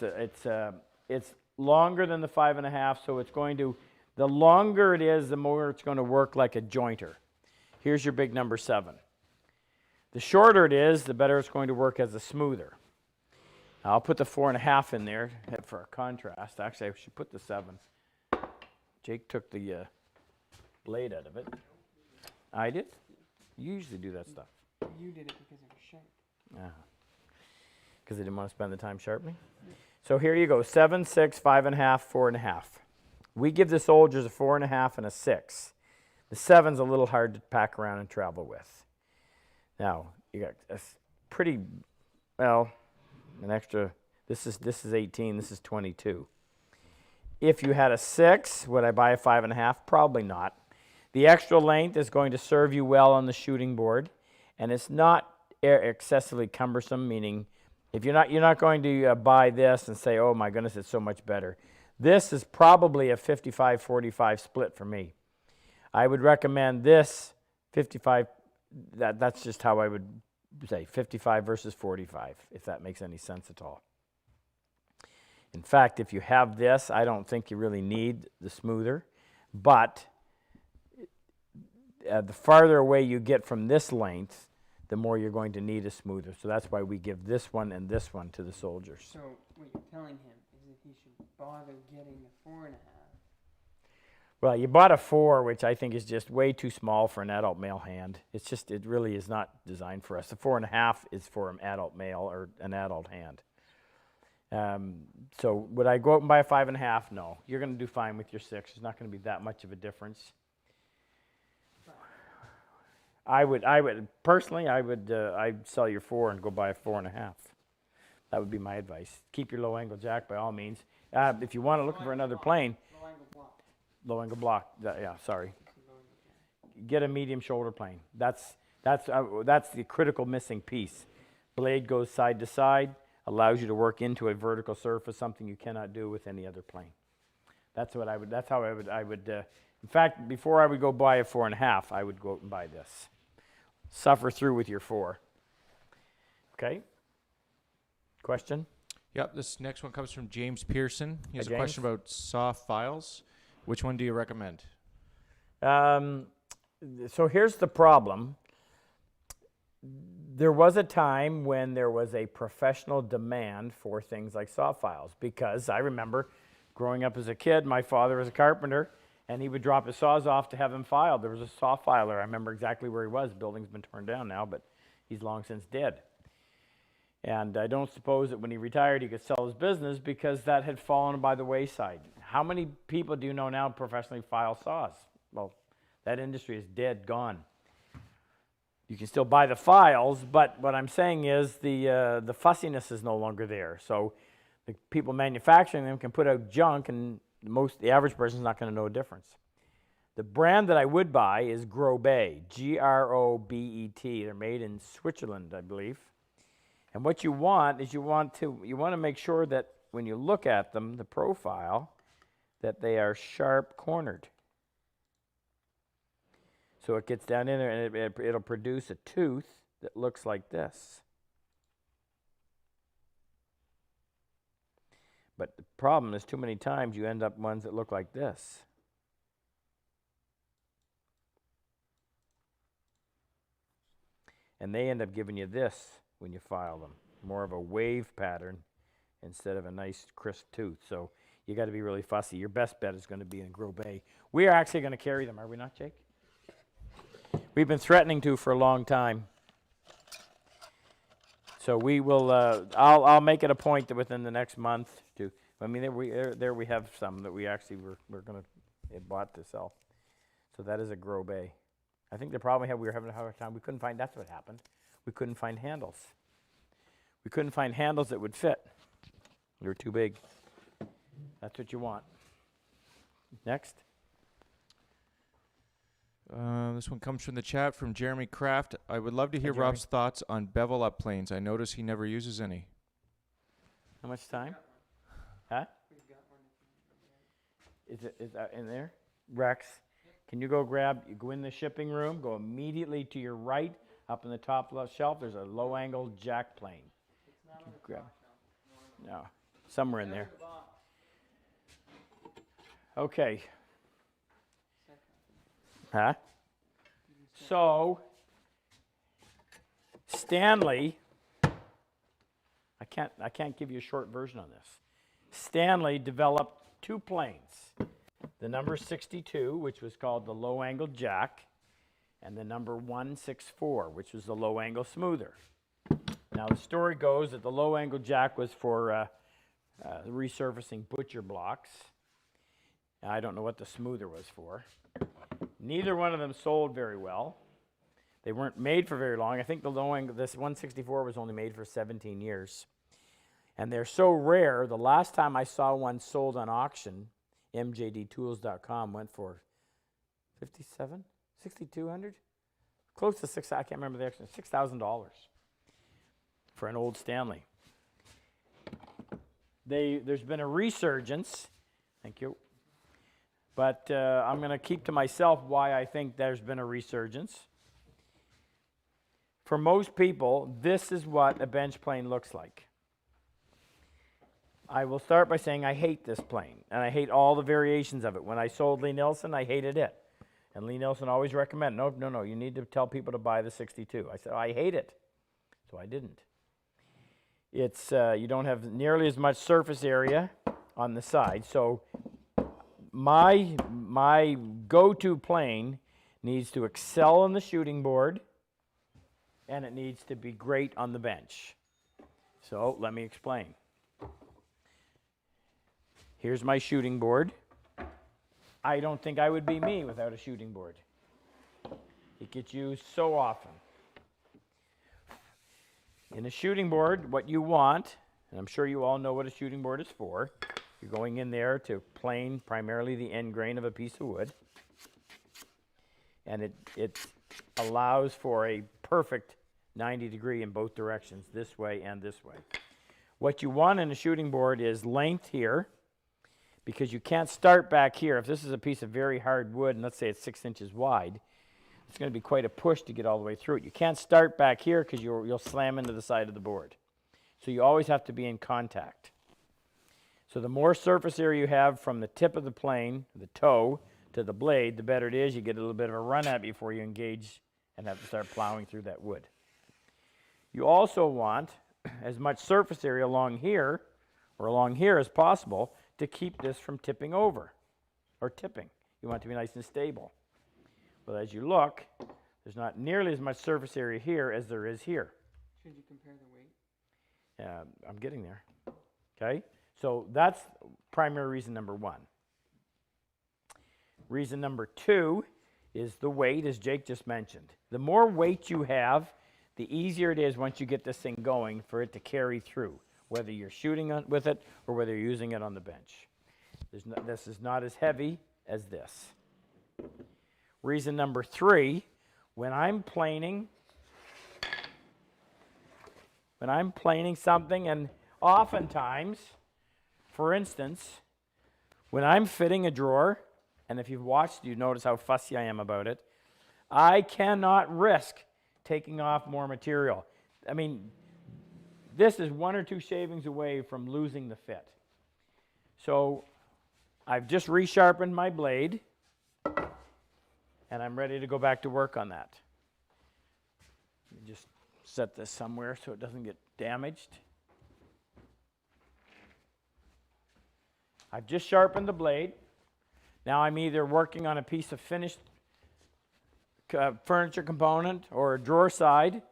it's longer than the 5.5, so it's going to, the longer it is, the more it's going to work like a jointer. Here's your big number 7. The shorter it is, the better it's going to work as a smoother. I'll put the 4.5 in there for a contrast. Actually, I should put the 7. Jake took the blade out of it. I did? You usually do that stuff. You did it because it was sharp. Because I didn't want to spend the time sharpening? So here you go, 7, 6, 5.5, 4.5. We give the soldiers a 4.5 and a 6. The 7's a little hard to pack around and travel with. Now, you got a pretty, well, an extra, this is 18, this is 22. If you had a 6, would I buy a 5.5? Probably not. The extra length is going to serve you well on the shooting board, and it's not excessively cumbersome, meaning if you're not going to buy this and say, oh my goodness, it's so much better. This is probably a 55-45 split for me. I would recommend this 55, that's just how I would say 55 versus 45, if that makes any sense at all. In fact, if you have this, I don't think you really need the smoother, but the farther away you get from this length, the more you're going to need a smoother. So that's why we give this one and this one to the soldiers. So what you're telling him is that he should bother getting the 4.5. Well, you bought a 4, which I think is just way too small for an adult male hand. It's just, it really is not designed for us. The 4.5 is for an adult male or an adult hand. So would I go out and buy a 5.5? No. You're going to do fine with your 6. There's not going to be that much of a difference. Personally, I'd sell your 4 and go buy a 4.5. That would be my advice. Keep your low angle jack by all means. If you want to look for another plane, Low angle block. low angle block. Yeah, sorry. Get a medium shoulder plane. That's the critical missing piece. Blade goes side to side, allows you to work into a vertical surface, something you cannot do with any other plane. That's what I would. That's how I would. In fact, before I would go buy a 4.5, I would go out and buy this. Suffer through with your 4. Okay. Question? Yep, this next one comes from James Pearson. He has a James? question about soft files. Which one do you recommend? So here's the problem. There was a time when there was a professional demand for things like saw files, because I remember growing up as a kid, my father was a carpenter, and he would drop his saws off to have them filed. There was a saw filer. I remember exactly where he was. The building's been torn down now, but he's long since dead. And I don't suppose that when he retired he could sell his business because that had fallen by the wayside. How many people do you know now professionally file saws? Well, that industry is dead, gone. You can still buy the files, but what I'm saying is the fussiness is no longer there. So the people manufacturing them can put out junk, and the average person's not going to know a difference. The brand that I would buy is Grobet, Grobet. They're made in Switzerland, I believe. And what you want is you want to make sure that when you look at them, the profile, that they are sharp cornered. So it gets down in there and it'll produce a tooth that looks like this. But the problem is too many times you end up ones that look like this. And they end up giving you this when you file them. More of a wave pattern instead of a nice crisp tooth. So you got to be really fussy. Your best bet is going to be in Grobet. We are actually going to carry them, are we not, Jake? We've been threatening to for a long time. So we will, I'll make it a point that within the next month to, I mean, there we have some that we actually we're going to bought to sell. So that is a Grobet. I think the problem we were having a hard time, we couldn't find, that's what happened. We couldn't find handles. We couldn't find handles that would fit. They were too big. That's what you want. Next. This one comes from the chat from Jeremy Kraft. I would love to hear Jeremy. Rob's thoughts on bevel up planes. I notice he never uses any. How much time? Huh? Is that in there? Rex, can you go go in the shipping room, go immediately to your right, up in the top left shelf, there's a low angle jack plane. Grab it. No, somewhere in there. Okay. Huh? So, Stanley, I can't give you a short version on this. Stanley developed 2 planes. The number 62, which was called the low angle jack, and the number 164, which was the low angle smoother. Now the story goes that the low angle jack was for resurfacing butcher blocks. I don't know what the smoother was for. Neither one of them sold very well. They weren't made for very long. I think the low end, this 164 was only made for 17 years. And they're so rare, the last time I saw one sold on auction, mjdtools.com went for 57, 6,200? Close to six, I can't remember the actual, $6,000 for an old Stanley. There's been a resurgence, thank you, but I'm going to keep to myself why I think there's been a resurgence. For most people, this is what a bench plane looks like. I will start by saying I hate this plane, and I hate all the variations of it. When I sold Lee Nielsen, I hated it. And Lee Nielsen always recommended, no, you need to tell people to buy the 62. I said, I hate it, so I didn't. It's, you don't have nearly as much surface area on the side, so my go-to plane needs to excel on the shooting board, and it needs to be great on the bench. So let me explain. Here's my shooting board. I don't think I would be me without a shooting board. It gets used so often. In a shooting board, what you want, and I'm sure you all know what a shooting board is for, you're going in there to plane primarily the end grain of a piece of wood. And it allows for a perfect 90 degree in both directions, this way and this way. What you want in a shooting board is length here, because you can't start back here. If this is a piece of very hard wood, and let's say it's 6 inches wide, it's going to be quite a push to get all the way through it. You can't start back here because you'll slam into the side of the board. So you always have to be in contact. So the more surface area you have from the tip of the plane, the toe, to the blade, the better it is. You get a little bit of a run at before you engage and have to start plowing through that wood. You also want as much surface area along here or along here as possible to keep this from tipping over or tipping. You want it to be nice and stable. But as you look, there's not nearly as much surface area here as there is here. Should you compare the weight? I'm getting there. Okay? So that's primary reason number one. Reason number two is the weight, as Jake just mentioned. The more weight you have, the easier it is once you get this thing going for it to carry through, whether you're shooting with it or whether you're using it on the bench. This is not as heavy as this. Reason number three, when I'm planing something, and oftentimes, for instance, when I'm fitting a drawer, and if you've watched, you notice how fussy I am about it, I cannot risk taking off more material. I mean, this is 1 or 2 shavings away from losing the fit. So I've just resharpened my blade, and I'm ready to go back to work on that. Let me just set this somewhere so it doesn't get damaged. I've just sharpened the blade. Now I'm either working on a piece of finished furniture component or a drawer side.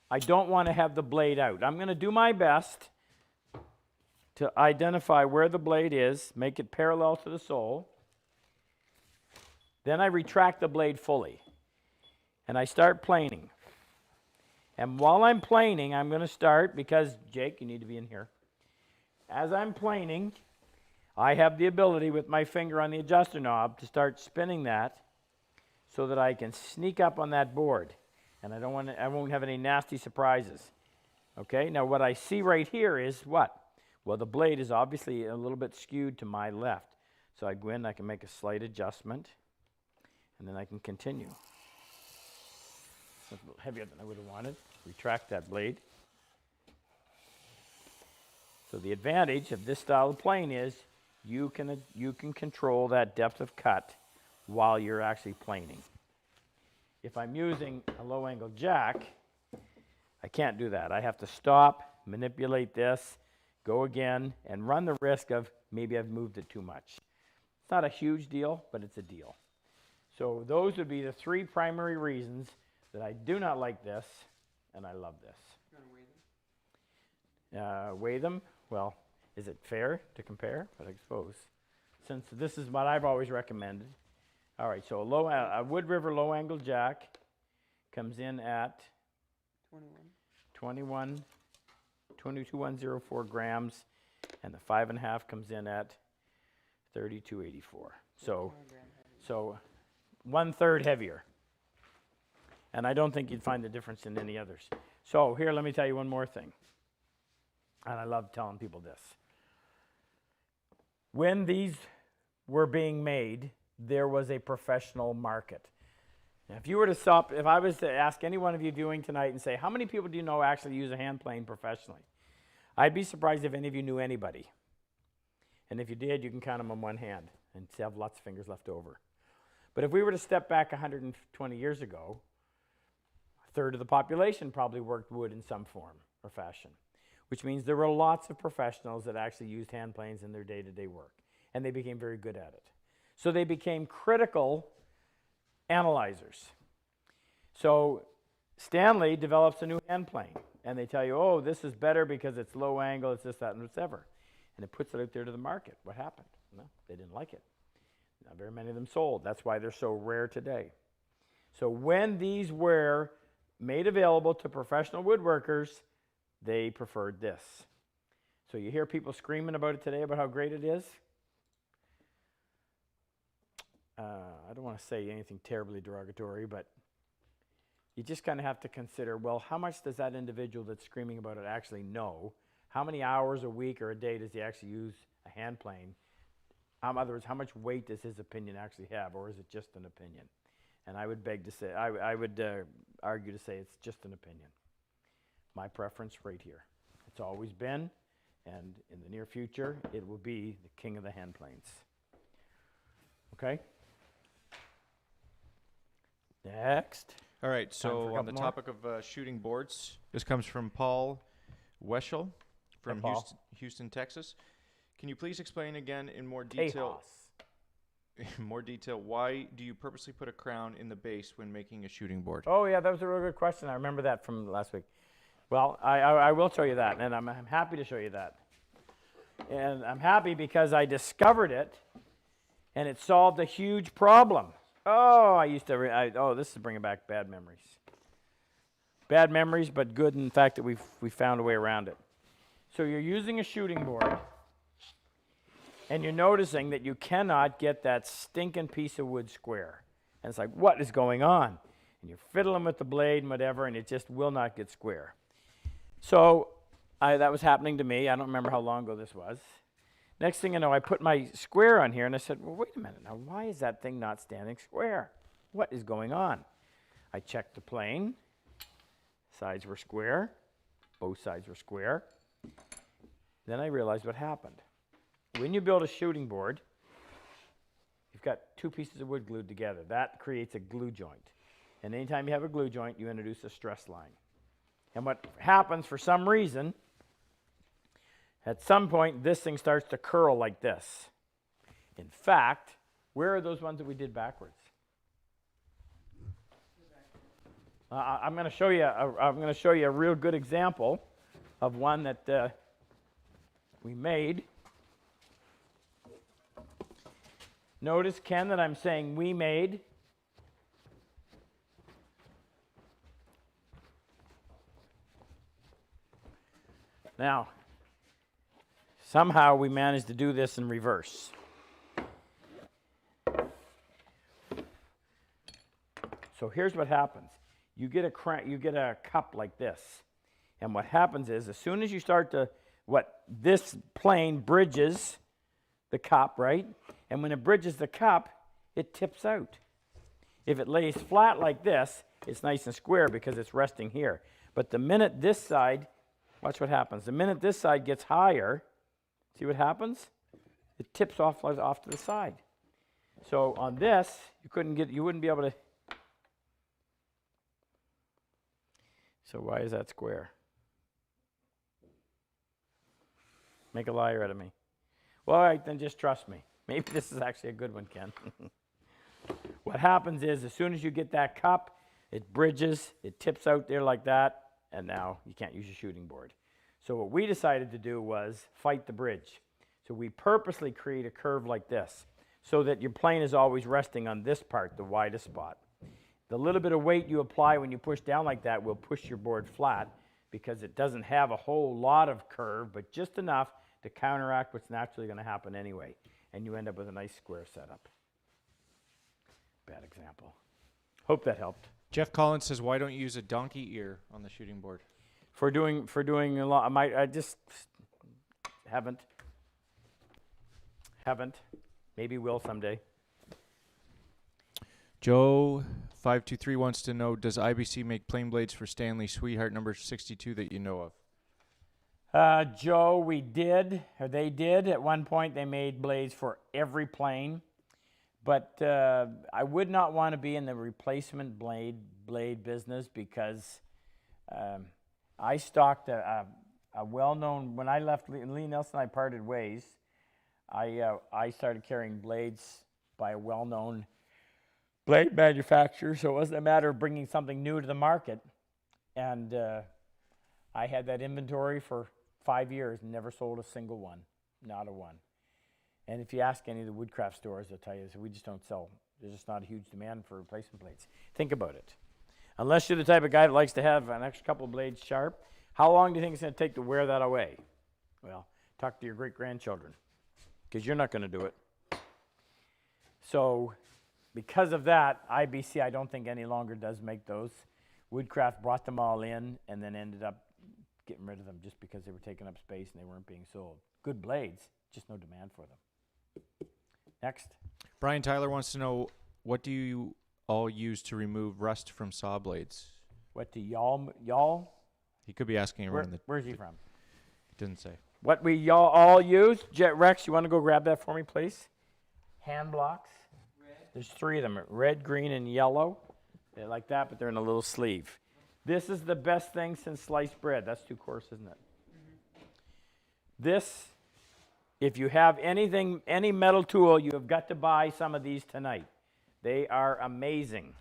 I don't want to have the blade out. I'm going to do my best to identify where the blade is, make it parallel to the sole. Then I retract the blade fully, and I start planing. And while I'm planing, I'm going to start, because, Jake, you need to be in here. As I'm planing, I have the ability with my finger on the adjuster knob to start spinning that so that I can sneak up on that board. And I won't have any nasty surprises. Okay, now what I see right here is what? Well, the blade is obviously a little bit skewed to my left. So I go in, I can make a slight adjustment, and then I can continue. That's a little heavier than I would have wanted. Retract that blade. So the advantage of this style of plane is you can control that depth of cut while you're actually planing. If I'm using a low-angle jack, I can't do that. I have to stop, manipulate this, go again, and run the risk of maybe I've moved it too much. It's not a huge deal, but it's a deal. So those would be the 3 primary reasons that I do not like this, and I love this. You want to weigh them? weigh them. Well, is it fair to compare? But I suppose, since this is what I've always recommended. All right, so a Wood River low angle jack comes in at 22,104 grams, and the 5.5 comes in at 3284. So 1/3 heavier. And I don't think you'd find the difference in any others. So here, let me tell you one more thing. And I love telling people this. When these were being made, there was a professional market. Now, if you were to stop, if I was to ask any one of you viewing tonight and say, how many people do you know actually use a hand plane professionally? I'd be surprised if any of you knew anybody. And if you did, you can count them on one hand and have lots of fingers left over. But if we were to step back 120 years ago, a third of the population probably worked wood in some form or fashion, which means there were lots of professionals that actually used hand planes in their day-to-day work, and they became very good at it. So they became critical analyzers. So Stanley develops a new hand plane, and they tell you, oh, this is better because it's low angle, it's this, that, and whatever. And it puts it out there to the market. What happened? Well, they didn't like it. Not very many of them sold. That's why they're so rare today. So when these were made available to professional woodworkers, they preferred this. So you hear people screaming about it today about how great it is. I don't want to say anything terribly derogatory, but you just kind of have to consider, well, how much does that individual that's screaming about it actually know? How many hours a week or a day does he actually use a hand plane? In other words, how much weight does his opinion actually have, or is it just an opinion? And I would beg to say, I would argue to say it's just an opinion. My preference right here. It's always been, and in the near future, it will be the king of the hand planes. Okay? Next. All right, Time for a so on couple the more. topic of shooting boards, this comes from Paul Weschel from Paul. Houston, Texas. Can you please explain again in more detail? Why do you purposely put a crown in the base when making a shooting board? Oh, yeah, that was a real good question. I remember that from last week. Well, I will show you that, and I'm happy to show you that. And I'm happy because I discovered it, and it solved a huge problem. Oh, I used to, this is bringing back bad memories. Bad memories, but good in the fact that we found a way around it. So you're using a shooting board, and you're noticing that you cannot get that stinking piece of wood square. And it's like, what is going on? And you're fiddling with the blade and whatever, and it just will not get square. So that was happening to me. I don't remember how long ago this was. Next thing you know, I put my square on here, and I said, well, wait a minute. Now, why is that thing not standing square? What is going on? I checked the plane. Sides were square. Both sides were square. Then I realized what happened. When you build a shooting board, you've got two pieces of wood glued together. That creates a glue joint. And anytime you have a glue joint, you introduce a stress line. And what happens for some reason, at some point, this thing starts to curl like this. In fact, where are those ones that we did backwards? I'm going to show you. I'm going to show you a real good example of one that we made. Notice, Ken, that I'm saying we made. Now, somehow we managed to do this in reverse. So here's what happens. You get a cup like this. And what happens is, as soon as you start to, this plane bridges the cup, right? And when it bridges the cup, it tips out. If it lays flat like this, it's nice and square because it's resting here. But the minute this side, watch what happens. The minute this side gets higher, see what happens? It tips off to the side. So on this, you wouldn't be able to. So why is that square? Make a liar out of me. Well, all right, then just trust me. Maybe this is actually a good one, Ken. What happens is, as soon as you get that cup, it bridges, it tips out there like that, and now you can't use your shooting board. So what we decided to do was fight the bridge. So we purposely create a curve like this so that your plane is always resting on this part, the widest spot. The little bit of weight you apply when you push down like that will push your board flat because it doesn't have a whole lot of curve, but just enough to counteract what's naturally going to happen anyway. And you end up with a nice square setup. Bad example. Hope that helped. Jeff Collins says, why don't you use a donkey ear on the shooting board? For doing a lot, I just haven't. Maybe will someday. Joe 523 wants to know, does IBC make plane blades for Stanley Sweetheart number 62 that you know of? Joe, we did, or they did at one point. They made blades for every plane, but I would not want to be in the replacement blade business because I stocked a well-known. When I left, Lee Nelson and I parted ways. I started carrying blades by a well-known blade manufacturer, so it wasn't a matter of bringing something new to the market. And I had that inventory for 5 years and never sold a single one, not a one. And if you ask any of the woodcraft stores, they'll tell you, we just don't sell. There's just not a huge demand for replacement blades. Think about it. Unless you're the type of guy that likes to have an extra couple of blades sharp, how long do you think it's going to take to wear that away? Well, talk to your great-grandchildren, because you're not going to do it. So because of that, IBC, I don't think any longer does make those. Woodcraft brought them all in and then ended up getting rid of them just because they were taking up space and they weren't being sold. Good blades, just no demand for them. Next. Brian Tyler wants to know, what do you all use to remove rust from saw blades? What do y'all? He could be asking around the... Where's he from? Didn't say. What we y'all all use? Rex, you want to go grab that for me, please? Hand blocks. Red. There's 3 of them, red, green, and yellow. They're like that, but they're in a little sleeve. This is the best thing since sliced bread. That's too coarse, isn't it? This, if you have anything, any metal tool, you have got to buy some of these tonight. They are amazing.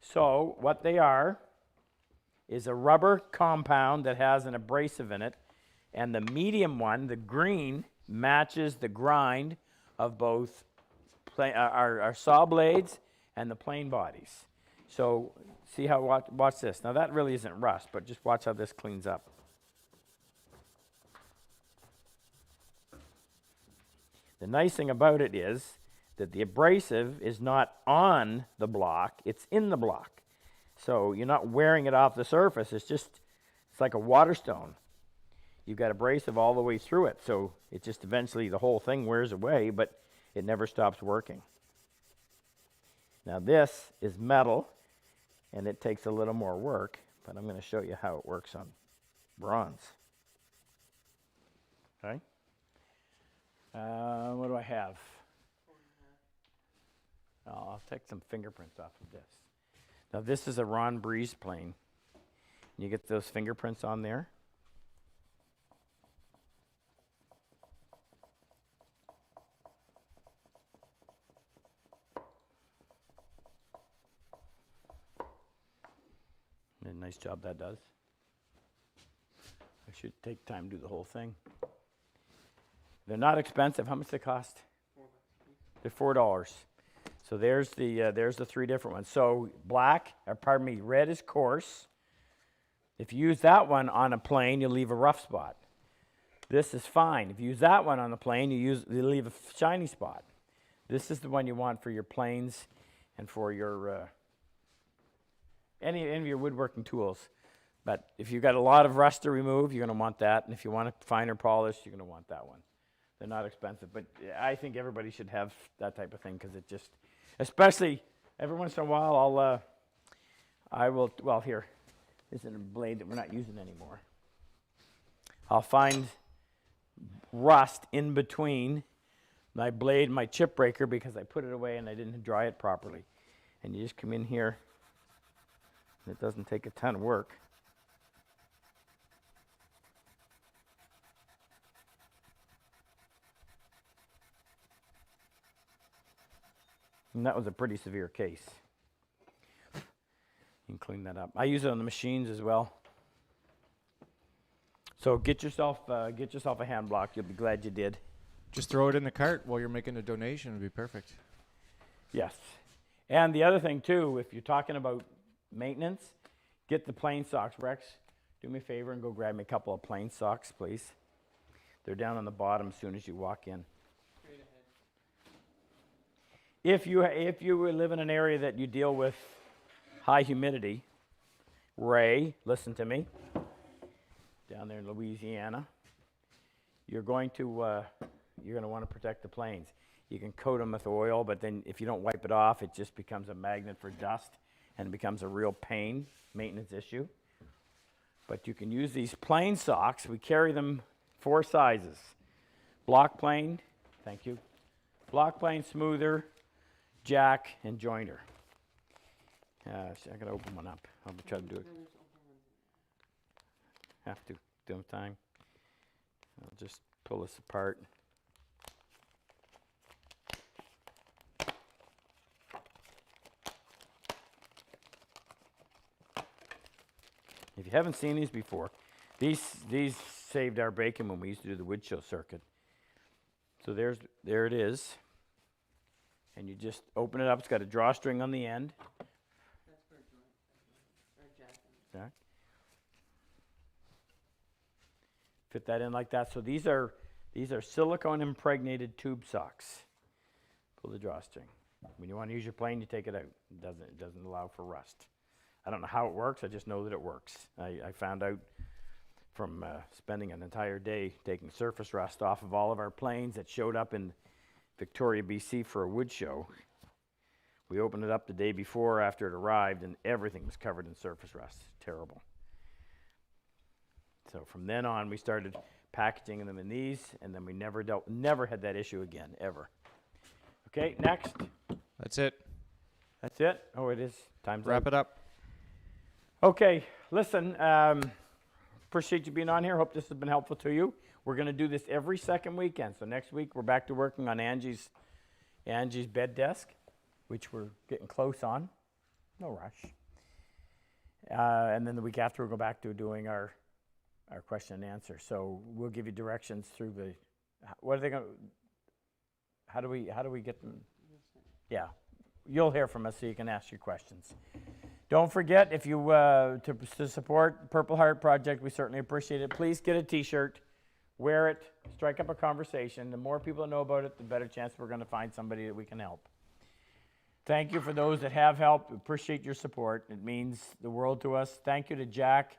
So what they are is a rubber compound that has an abrasive in it, and the medium one, the green, matches the grind of both our saw blades and the plane bodies. So see how, watch this. Now that really isn't rust, but just watch how this cleans up. The nice thing about it is that the abrasive is not on the block, it's in the block. So you're not wearing it off the surface, it's like a water stone. You've got abrasive all the way through it, so it just eventually, the whole thing wears away, but it never stops working. Now this is metal, and it takes a little more work, but I'm going to show you how it works on bronze. Okay? What do I have? Oh, I'll take some fingerprints off of this. Now this is a Ron Breeze plane. You get those fingerprints on there. And a nice job that does. I should take time to do the whole thing. They're not expensive. How much do they cost? They're $4. So there's the 3 different ones. So red is coarse. If you use that one on a plane, you'll leave a rough spot. This is fine. If you use that one on the plane, you leave a shiny spot. This is the one you want for your planes and for your any of your woodworking tools. But if you've got a lot of rust to remove, you're going to want that. And if you want a finer polish, you're going to want that one. They're not expensive, but I think everybody should have that type of thing because it just, especially every once in a while, here isn't a blade that we're not using anymore. I'll find rust in between my blade and my chip breaker because I put it away and I didn't dry it properly. And you just come in here, and it doesn't take a ton of work. And that was a pretty severe case. You can clean that up. I use it on the machines as well. So get yourself a hand block. You'll be glad you did. Just throw it in the cart while you're making a donation. It'd be perfect. Yes. And the other thing too, if you're talking about maintenance, get the plain socks. Rex, do me a favor and go grab me a couple of plain socks, please. They're down on the bottom as soon as you walk in. Straight ahead. If you live in an area that you deal with high humidity, Ray, listen to me. Down there in Louisiana, you're going to want to protect the planes. You can coat them with oil, but then if you don't wipe it off, it just becomes a magnet for dust and it becomes a real pain, maintenance issue. But you can use these plain socks. We carry them 4 sizes. Block plane, thank you. Block plane, smoother, jack, and jointer. I gotta open one up. I'll try to do it. No, there's open ones in Have to, don't have time. I'll just pull this apart. If you haven't seen these before, these saved our bacon when we used to do the wood show circuit. So there it is. And you just open it up. It's got a drawstring on the end. That's for a joint. Or a jack. Jack. Fit that in like that. So these are silicone impregnated tube socks. Pull the drawstring. When you want to use your plane, you take it out. It doesn't allow for rust. I don't know how it works. I just know that it works. I found out from spending an entire day taking surface rust off of all of our planes that showed up in Victoria, BC for a wood show. We opened it up the day before after it arrived, and everything was covered in surface rust. Terrible. So from then on, we started packaging them in these, and then we never had that issue again, ever. Okay, next. That's it. That's it? Oh, it is. Time's Wrap up. it up. Okay, listen, appreciate you being on here. Hope this has been helpful to you. We're going to do this every second weekend. So next week, we're back to working on Angie's bed desk, which we're getting close on. No rush. And then the week after, we'll go back to doing our question and answer. So we'll give you directions through the, what are they going to, how do we get them? Yeah, you'll hear from us so you can ask your questions. Don't forget, if you to support Purple Heart Project, we certainly appreciate it. Please get a T-shirt, wear it, strike up a conversation. The more people that know about it, the better chance we're going to find somebody that we can help. Thank you for those that have helped. We appreciate your support. It means the world to us. Thank you to Jack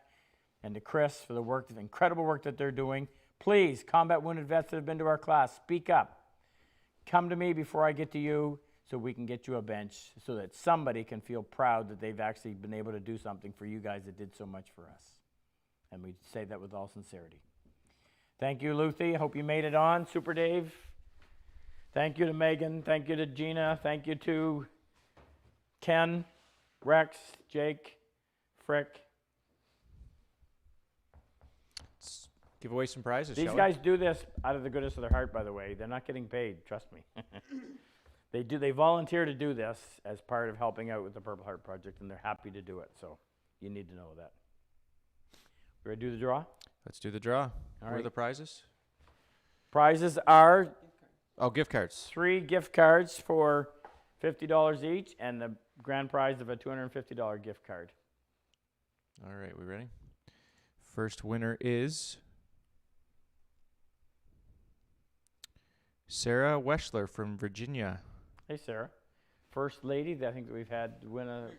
and to Chris for the incredible work that they're doing. Please, combat wounded vets that have been to our class, speak up. Come to me before I get to you, so we can get you a bench so that somebody can feel proud that they've actually been able to do something for you guys that did so much for us. And we say that with all sincerity. Thank you, Luthi. I hope you made it on. Super Dave. Thank you to Megan. Thank you to Gina. Thank you to Ken, Rex, Jake, Frick. Let's give away some prizes, These shall we? guys do this out of the goodness of their heart, by the way. They're not getting paid, trust me. They volunteer to do this as part of helping out with the Purple Heart Project, and they're happy to do it, so you need to know that. We ready to do the draw? Let's do the draw. All What are right. the prizes? Prizes are Oh, gift cards. 3 gift cards for $50 each, and the grand prize of a $250 gift card. All right, we ready? First winner is Sarah Weschler from Virginia. Hey, Sarah. First lady that I think that we've had win a...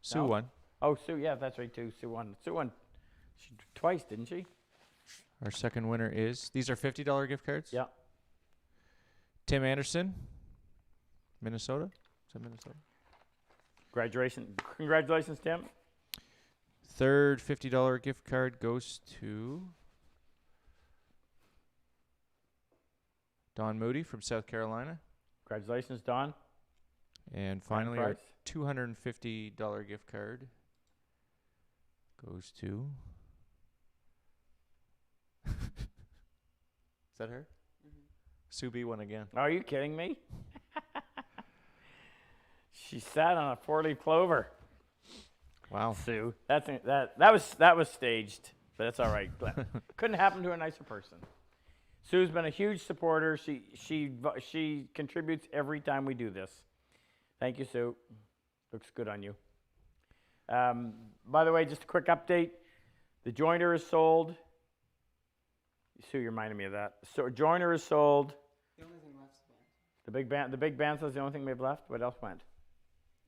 Sue No? won. Oh, Sue, yeah, that's right, too. Sue won. Sue won twice, didn't she? Our second winner is, these are $50 gift cards? Yeah. Tim Anderson, Minnesota. Is that Minnesota? Congratulations, Tim. Third $50 gift card goes to Don Moody from South Carolina. Congratulations, Don. And finally, our prize. $250 gift card goes to... Is that her? Sue B won again. Are you kidding me? She sat on a 4-leaf clover. Wow. Sue, that was staged. but that's all right. Couldn't happen to a nicer person. Sue's been a huge supporter. She contributes every time we do this. Thank you, Sue. Looks good on you. By the way, just a quick update. The joiner is sold. Sue, you reminded me of that. So joiner is sold. The only thing left's the band. The big bandsaw is the only thing we have left. What else went?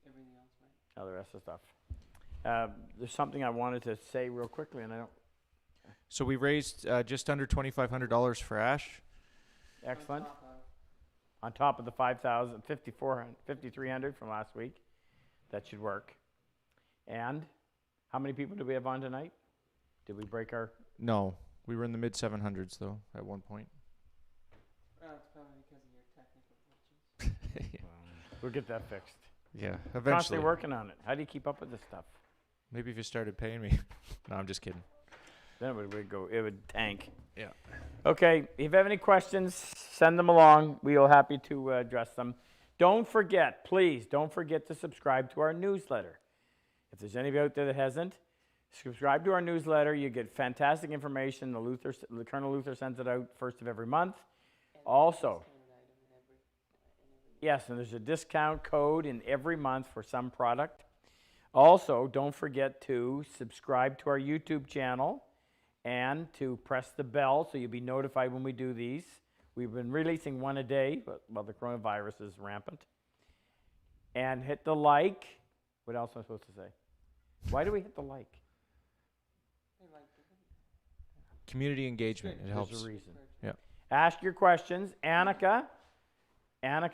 Everything else went. Oh, the rest of the stuff. There's something I wanted to say real quickly, and I don't. So we raised just under $2,500 for Ash. Excellent. On top of On top of the 5,000, 5,300 from last week. That should work. And how many people do we have on tonight? Did we break our? No, we were in the mid 700s though at one point. Well, it's probably because of your technical glitches. We'll get that fixed. Yeah, eventually. Constantly working on it. How do you keep up with this stuff? Maybe if you started paying me. No, I'm just kidding. Then it would tank. Yeah. Okay, if you have any questions, send them along. We are happy to address them. Don't forget, please, don't forget to subscribe to our newsletter. If there's anybody out there that hasn't, subscribe to our newsletter. You get fantastic information. The Colonel Luther sends it out first of every month. Also, yes, and there's a discount code in every month for some product. Also, don't forget to subscribe to our YouTube channel and to press the bell so you'll be notified when we do these. We've been releasing one a day, but the coronavirus is rampant. And hit the like. What else am I supposed to say? Why do we hit the like? They like it. Community engagement. It There's helps. a reason. Yeah. Ask your questions. Annika,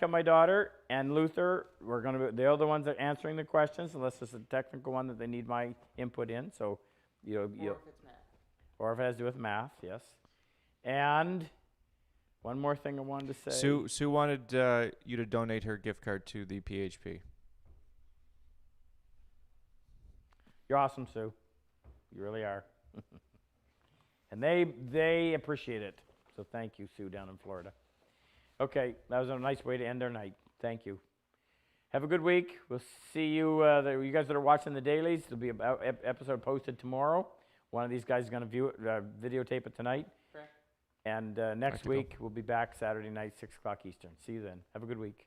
my daughter, and Luther, they're the ones that are answering the questions, unless it's a technical one that they need my input in. So, Or if it's math. or if it has to do with math, yes. And one more thing I wanted to say. Sue wanted you to donate her gift card to the PHP. You're awesome, Sue. You really are. And they appreciate it. So thank you, Sue, down in Florida. Okay, that was a nice way to end our night. Thank you. Have a good week. We'll see you, you guys that are watching the dailies. There'll be an episode posted tomorrow. One of these guys is going to videotape it tonight. Correct. And next Practical. week, we'll be back Saturday night, 6 o'clock Eastern. See you then. Have a good week.